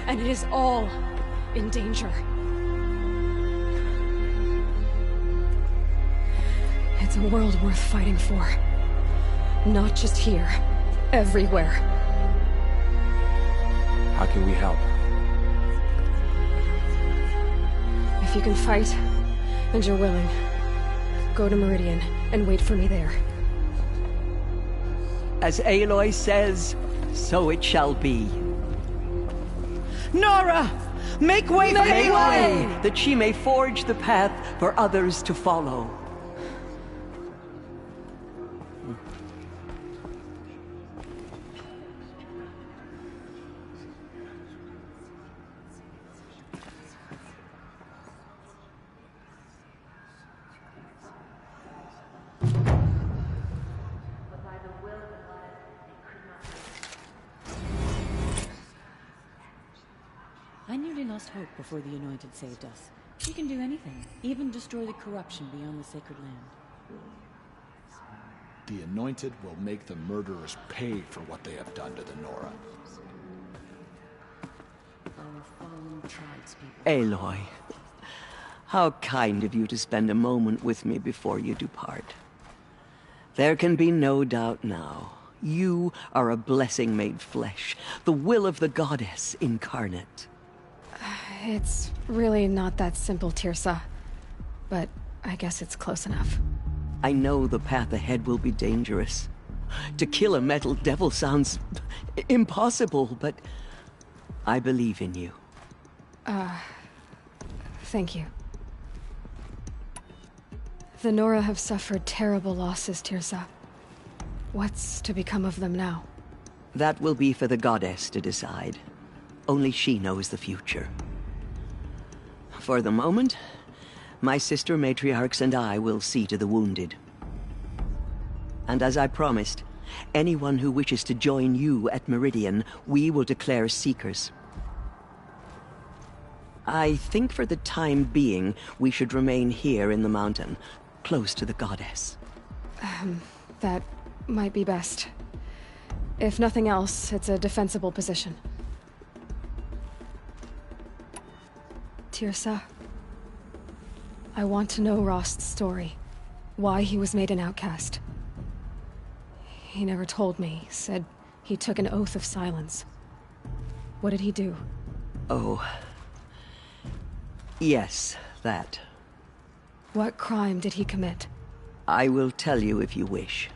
And it is all in danger. It's a world worth fighting for. Not just here, everywhere. How can we help? If you can fight, and you're willing, go to Meridian and wait for me there. As Aloy says, so it shall be. Nora! Make way for Aloy! That she may forge the path for others to follow. I nearly lost hope before the Anointed saved us. She can do anything, even destroy the corruption beyond the Sacred Land. The Anointed will make the murderers pay for what they have done to the Nora. Our fallen tribespeople. Aloy, how kind of you to spend a moment with me before you depart. There can be no doubt now. You are a blessing made flesh, the will of the goddess incarnate. It's really not that simple, Tirsa. But I guess it's close enough. I know the path ahead will be dangerous. To kill a metal devil sounds impossible, but I believe in you. Thank you. The Nora have suffered terrible losses, Tirsa. What's to become of them now? That will be for the goddess to decide. Only she knows the future. For the moment, my sister matriarchs and I will see to the wounded. And as I promised, anyone who wishes to join you at Meridian, we will declare seekers. I think for the time being, we should remain here in the mountain, close to the goddess. That might be best. If nothing else, it's a defensible position. Tirsa, I want to know Rost's story. Why he was made an outcast. He never told me. Said he took an oath of silence. What did he do? Oh. Yes, that. What crime did he commit? I will tell you if you wish.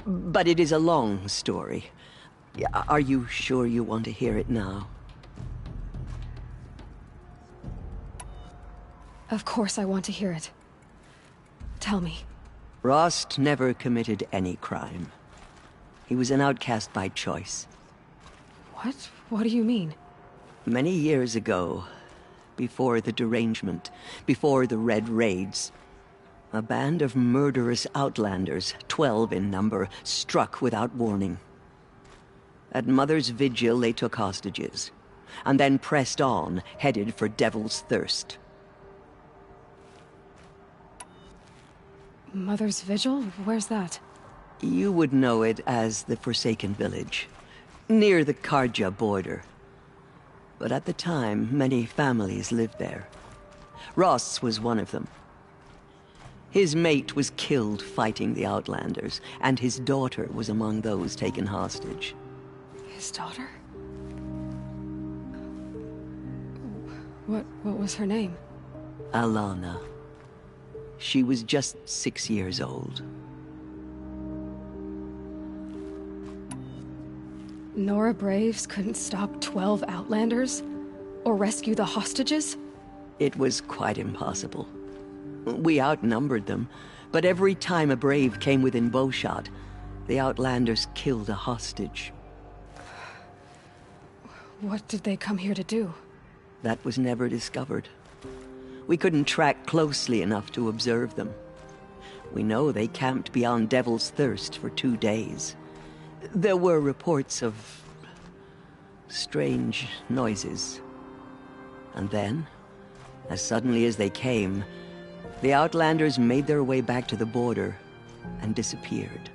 But it is a long story. Are you sure you want to hear it now? Of course I want to hear it. Tell me. Rost never committed any crime. He was an outcast by choice. What? What do you mean? Many years ago, before the derangement, before the Red Raids, a band of murderous outlanders, 12 in number, struck without warning. At Mother's Vigil, they took hostages, and then pressed on, headed for Devil's Thirst. Mother's Vigil? Where's that? You would know it as the Forsaken Village, near the Karja border. But at the time, many families lived there. Ross was one of them. His mate was killed fighting the Outlanders, and his daughter was among those taken hostage. His daughter? What was her name? Alana. She was just 6 years old. Nora Braves couldn't stop 12 Outlanders? Or rescue the hostages? It was quite impossible. We outnumbered them, but every time a Brave came within bowshot, the Outlanders killed a hostage. What did they come here to do? That was never discovered. We couldn't track closely enough to observe them. We know they camped beyond Devil's Thirst for 2 days. There were reports of strange noises. And then, as suddenly as they came, the Outlanders made their way back to the border and disappeared.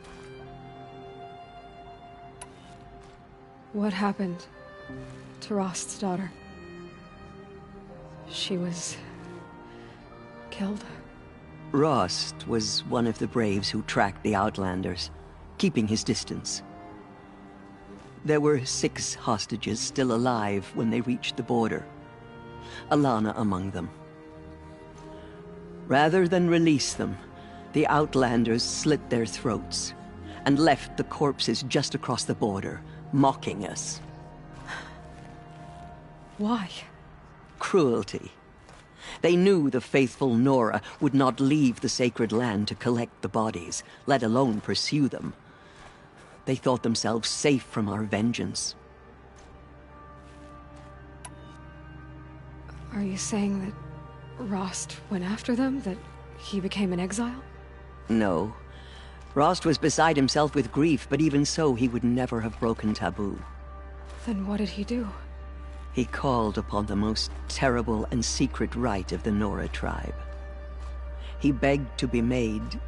What happened to Rost's daughter? She was killed? Rost was one of the Braves who tracked the Outlanders, keeping his distance. There were 6 hostages still alive when they reached the border, Alana among them. Rather than release them, the Outlanders slit their throats and left the corpses just across the border, mocking us. Why? Cruelty. They knew the faithful Nora would not leave the sacred land to collect the bodies, let alone pursue them. They thought themselves safe from our vengeance. Are you saying that Rost went after them? That he became an exile? No. Rost was beside himself with grief, but even so, he would never have broken taboo. Then what did he do? He called upon the most terrible and secret rite of the Nora tribe. He begged to be made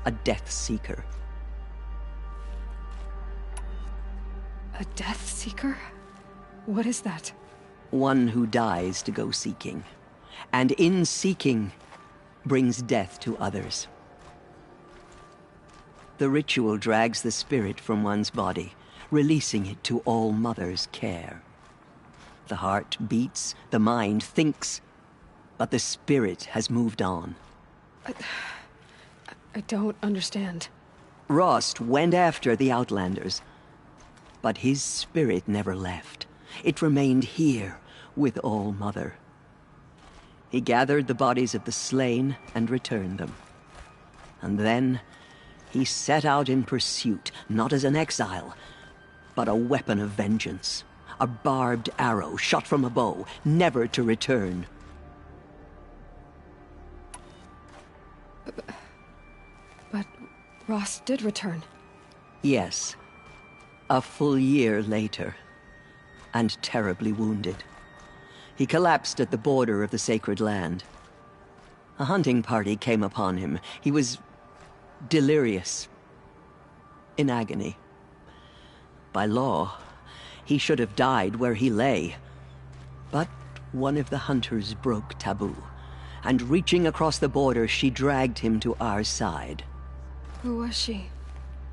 a Death Seeker. A Death Seeker? What is that? One who dies to go seeking, and in seeking, brings death to others. The ritual drags the spirit from one's body, releasing it to All Mother's care. The heart beats, the mind thinks, but the spirit has moved on. I don't understand. Rost went after the Outlanders, but his spirit never left. It remained here with All Mother. He gathered the bodies of the slain and returned them. And then he set out in pursuit, not as an exile, but a weapon of vengeance. A barbed arrow shot from a bow, never to return. But Rost did return. Yes. A full year later, and terribly wounded. He collapsed at the border of the sacred land. A hunting party came upon him. He was delirious, in agony. By law, he should have died where he lay. But one of the hunters broke taboo, and reaching across the border, she dragged him to our side. Who was she?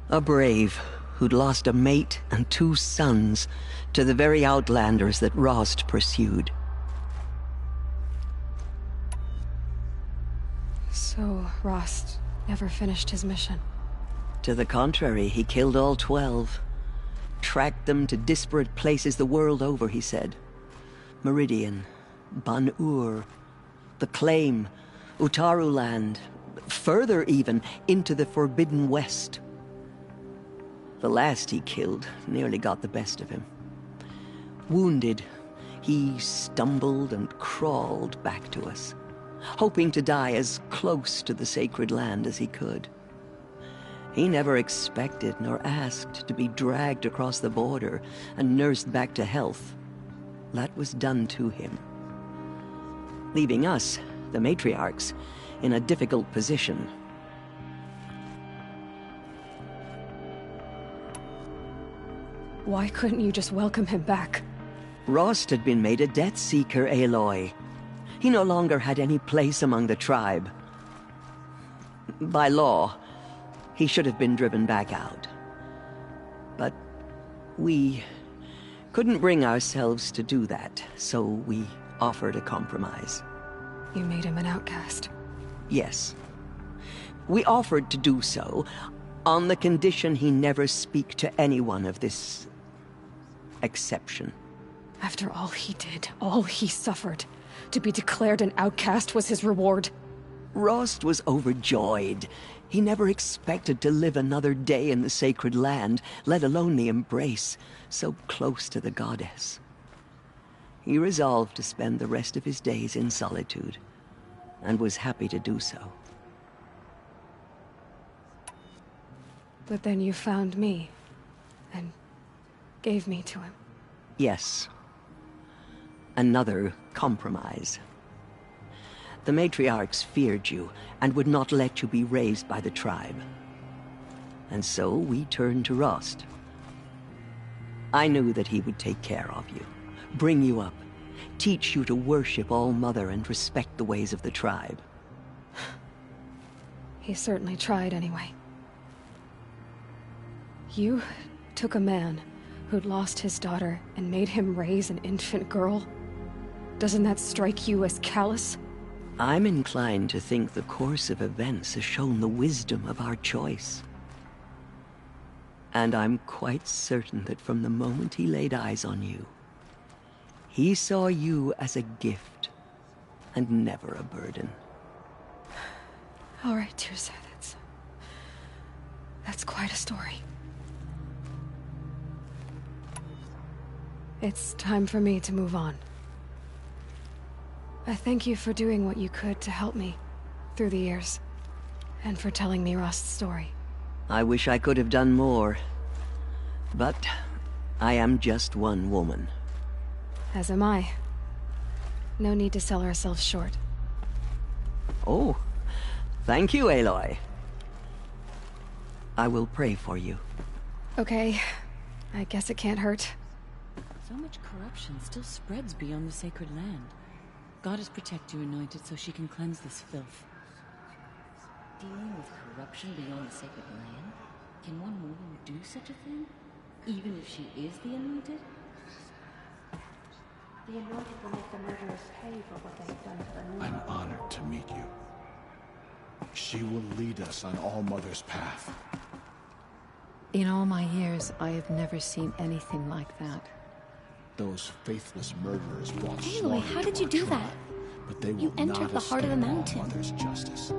A brave who'd lost a mate and 2 sons to the very Outlanders that Rost pursued. So, Rost never finished his mission. To the contrary, he killed all 12. Tracked them to disparate places the world over, he said. Meridian, Ban-Ur, the Claim, Utaru Land, further even, into the Forbidden West. The last he killed nearly got the best of him. Wounded, he stumbled and crawled back to us, hoping to die as close to the sacred land as he could. He never expected nor asked to be dragged across the border and nursed back to health. That was done to him, leaving us, the matriarchs, in a difficult position. Why couldn't you just welcome him back? Rost had been made a Death Seeker, Aloy. He no longer had any place among the tribe. By law, he should have been driven back out. But we couldn't bring ourselves to do that, so we offered a compromise. You made him an outcast. Yes. We offered to do so on the condition he never speak to anyone of this exception. After all he did, all he suffered, to be declared an outcast was his reward. Rost was overjoyed. He never expected to live another day in the sacred land, let alone the embrace, so close to the goddess. He resolved to spend the rest of his days in solitude, and was happy to do so. But then you found me, and gave me to him. Yes. Another compromise. The matriarchs feared you, and would not let you be raised by the tribe. And so we turned to Rost. I knew that he would take care of you, bring you up, teach you to worship All-Mother and respect the ways of the tribe. He certainly tried anyway. You took a man who'd lost his daughter and made him raise an infant girl? Doesn't that strike you as callous? I'm inclined to think the course of events has shown the wisdom of our choice. And I'm quite certain that from the moment he laid eyes on you, he saw you as a gift, and never a burden. All right, Tirza, that's quite a story. It's time for me to move on. I thank you for doing what you could to help me through the years, and for telling me Rost's story. I wish I could have done more, but I am just one woman. As am I. No need to sell ourselves short. Oh, thank you, Aloy. I will pray for you. Okay, I guess it can't hurt. So much corruption still spreads beyond the sacred land. Goddess protect you, Anointed, so she can cleanse this filth. Dealing with corruption beyond the sacred land? Can one woman do such a thing? Even if she is the Anointed? The Anointed will make the murderers pay for what they've done to the Nora. I'm honored to meet you. She will lead us on All-Mother's path. In all my years, I have never seen anything like that. Those faithless murderers brought Aloy, slaughter how did to you our do tribe, that? but they will You entered not the heart of the escape mountain. All-Mother's justice.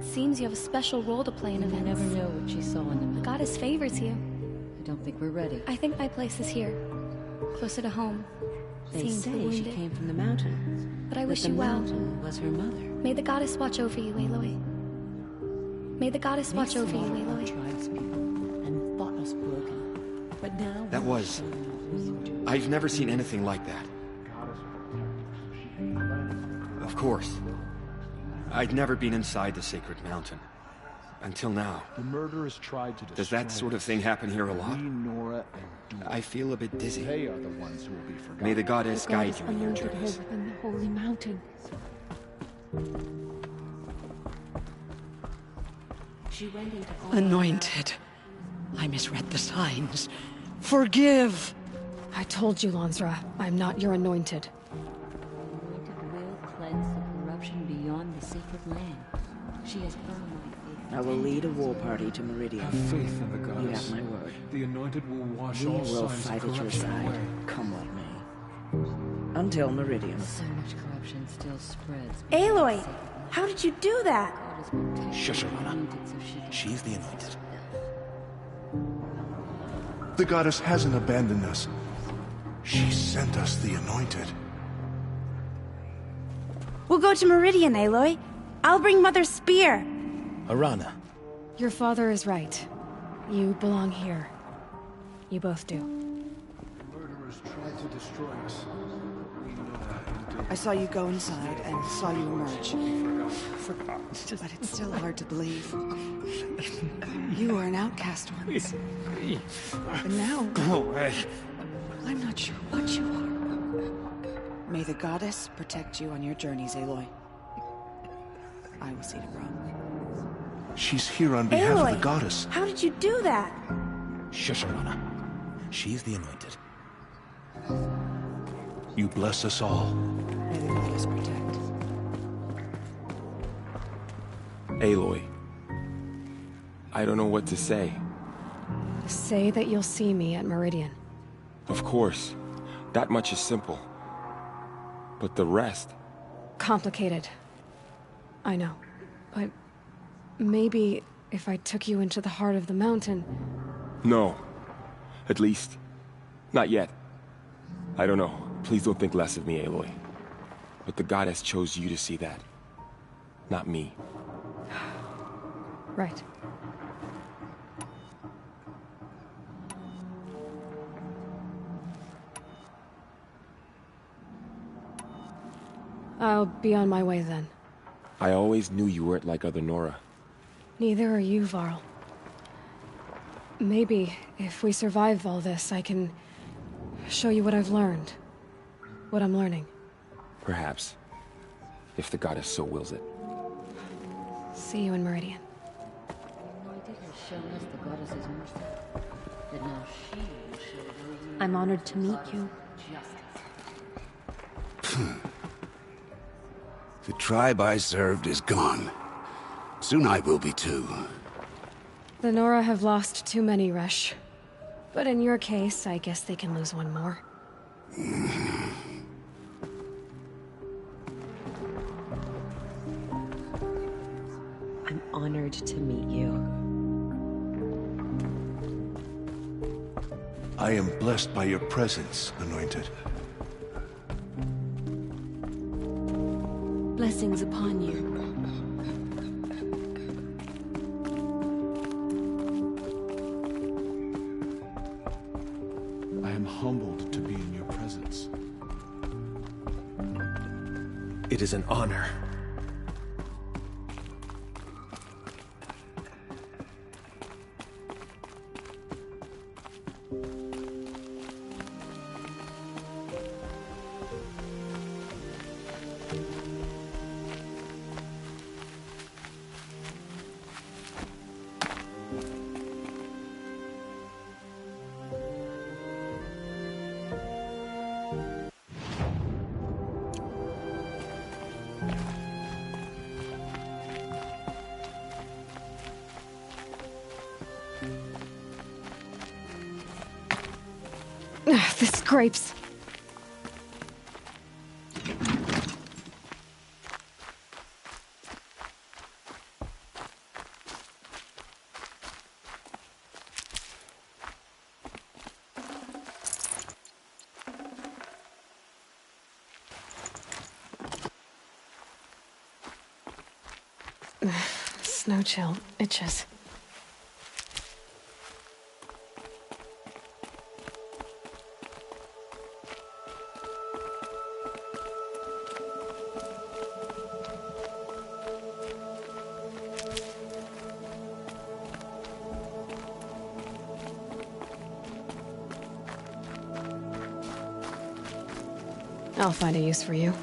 Seems you have a special role to play in You events. never know what she saw in the The mountain. goddess favors you. I don't think we're ready. I think my place is here, closer to home. They Seeing the say she wounded. came from the mountain. But I wish the you well. mountain was her mother. May the goddess watch over you, Aloy. May the goddess watch over you, Aloy. Tribespeople and thought us broken. But now That was... I've never seen anything like that. Of course. I'd never been inside the sacred mountain. Until now. The murderers tried to destroy Does that sort of thing happen here a lot? We, Nora, and Dua. I feel a bit dizzy. They are the ones who will be forgotten. May the goddess The guide goddess you in your anointed her journeys. within the holy mountain. She went into all Anointed. I misread the signs. Forgive! I told you, Lansra, I'm not your anointed. Anointed will cleanse the corruption beyond the sacred land. She has earned my faith. I will lead a war party to Meridian. Have faith in the You goddess. have my word. The Anointed will wash We all will signs fight of at your corruption side, away. come what may. Until Meridian. So much corruption still spreads. Aloy, how did you do that? Shush her, Lana. She's the Anointed. The goddess hasn't abandoned us. She sent us the Anointed. We'll go to Meridian, Aloy. I'll bring Mother's spear. Arana. Your father is right. You belong here. You both do. Murderers tried to destroy us. We know that. I saw you go inside and saw you emerge. Forgot. But it's still hard to believe. You were an outcast once. But now... Go away. I'm not sure what you are. May the goddess protect you on your journeys, Aloy. I will see to Rome. She's here on behalf of the Aloy, goddess. how did you do that? Shush her, Lana. She's the Anointed. You bless us all. May the goddess protect. Aloy. I don't know what to say. Say that you'll see me at Meridian. Of course. That much is simple. But the rest... Complicated. I know. But maybe if I took you into the heart of the mountain... No. At least, not yet. I don't know. Please don't think less of me, Aloy. But the goddess chose you to see that. Not me. Right. I'll be on my way then. I always knew you weren't like other Nora. Neither are you, Varl. Maybe, if we survive all this, I can show you what I've learned. What I'm learning. Perhaps. If the goddess so wills it. See you in Meridian. Anointed has shown us the goddess's mercy. But now she will show those I'm honored to meet you. justice. The tribe I served is gone. Soon I will be too. The Nora have lost too many, Resh. But in your case, I guess they can lose one more. I'm honored to meet you. I am blessed by your presence, Anointed. Blessings upon you. I am humbled to be in your presence. It is an honor. The scrapes. Snow chill itches. I'll find a use for you.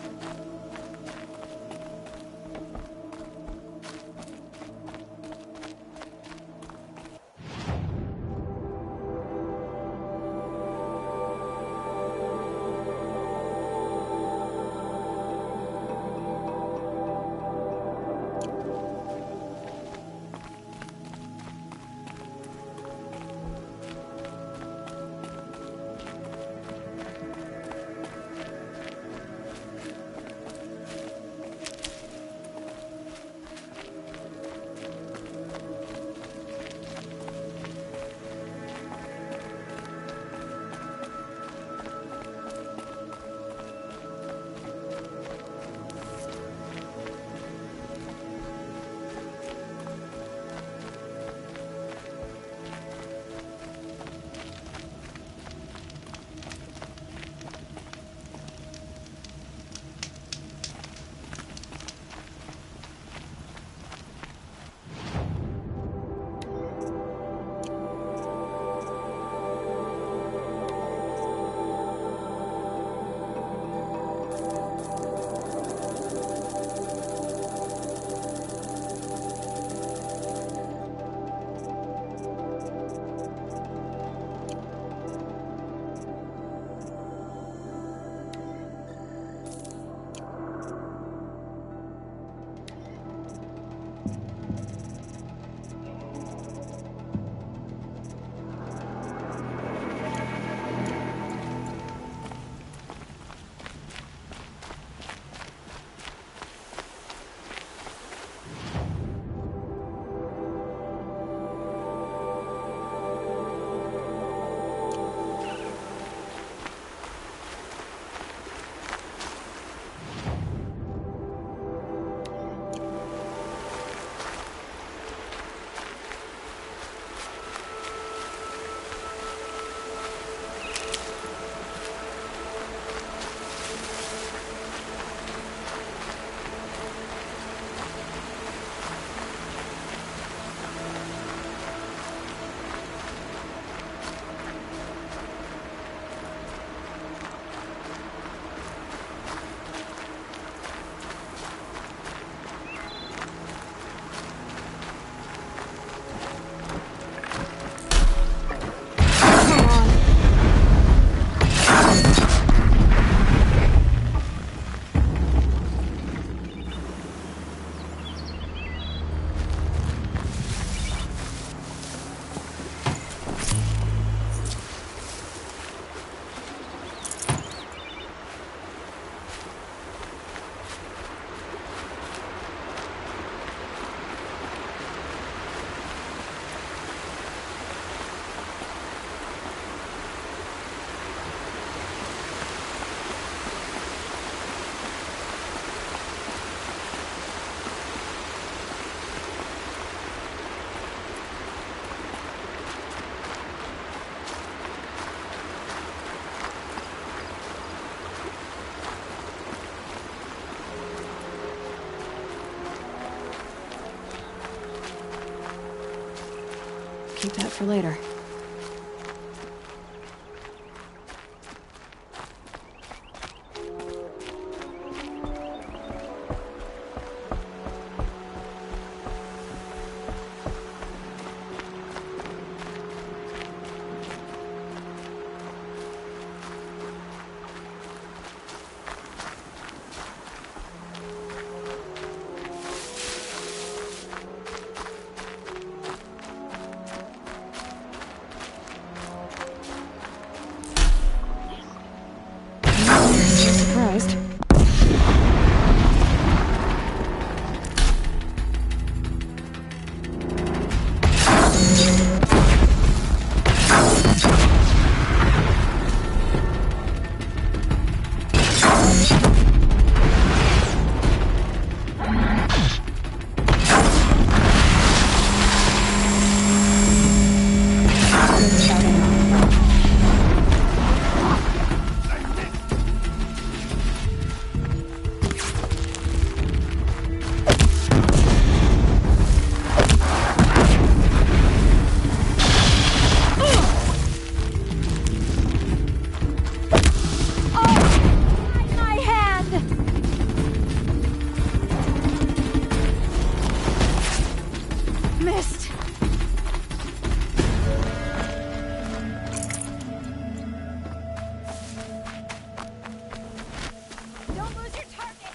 that for later. Surprised. Missed! Don't lose your target!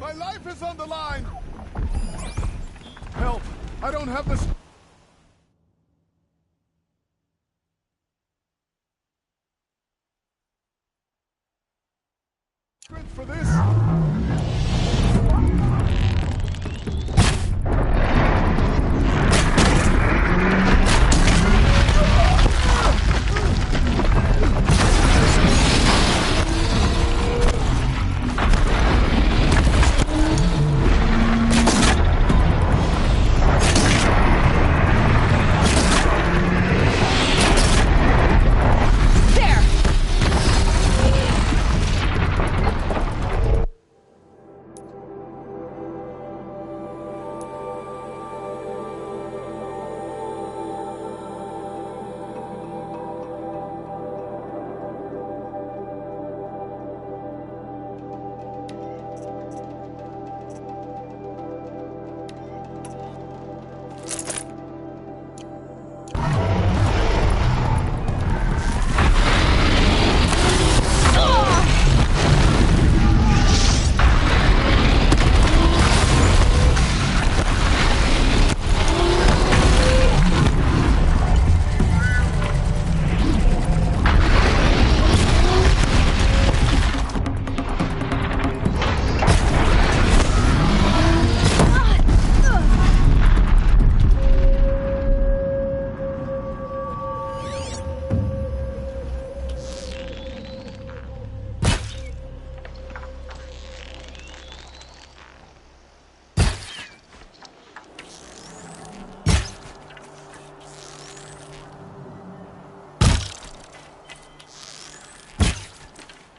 My life is on the line! Help! I don't have the strength for this!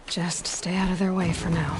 Just stay out of their way for now.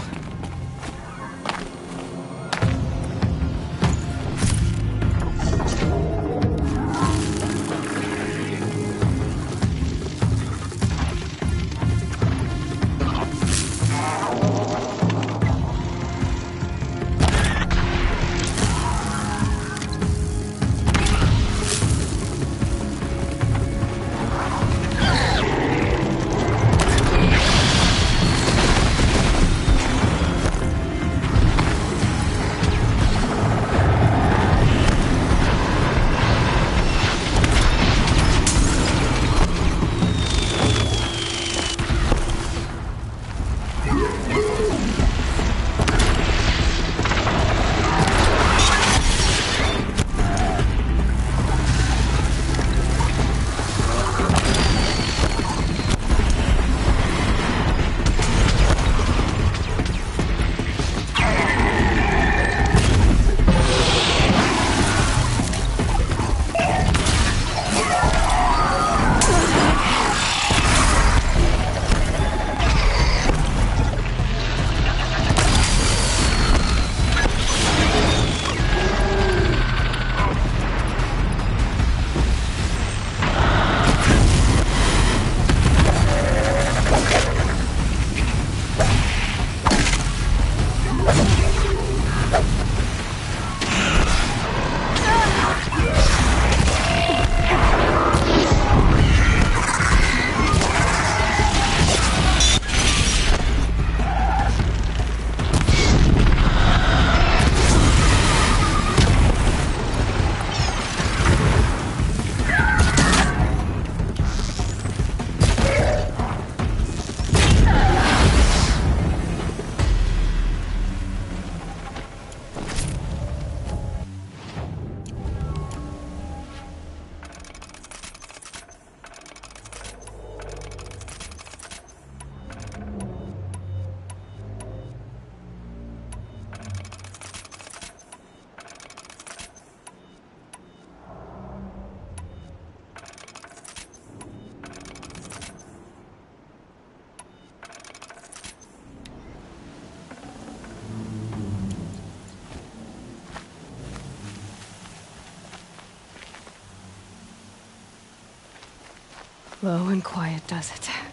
Low and quiet does it.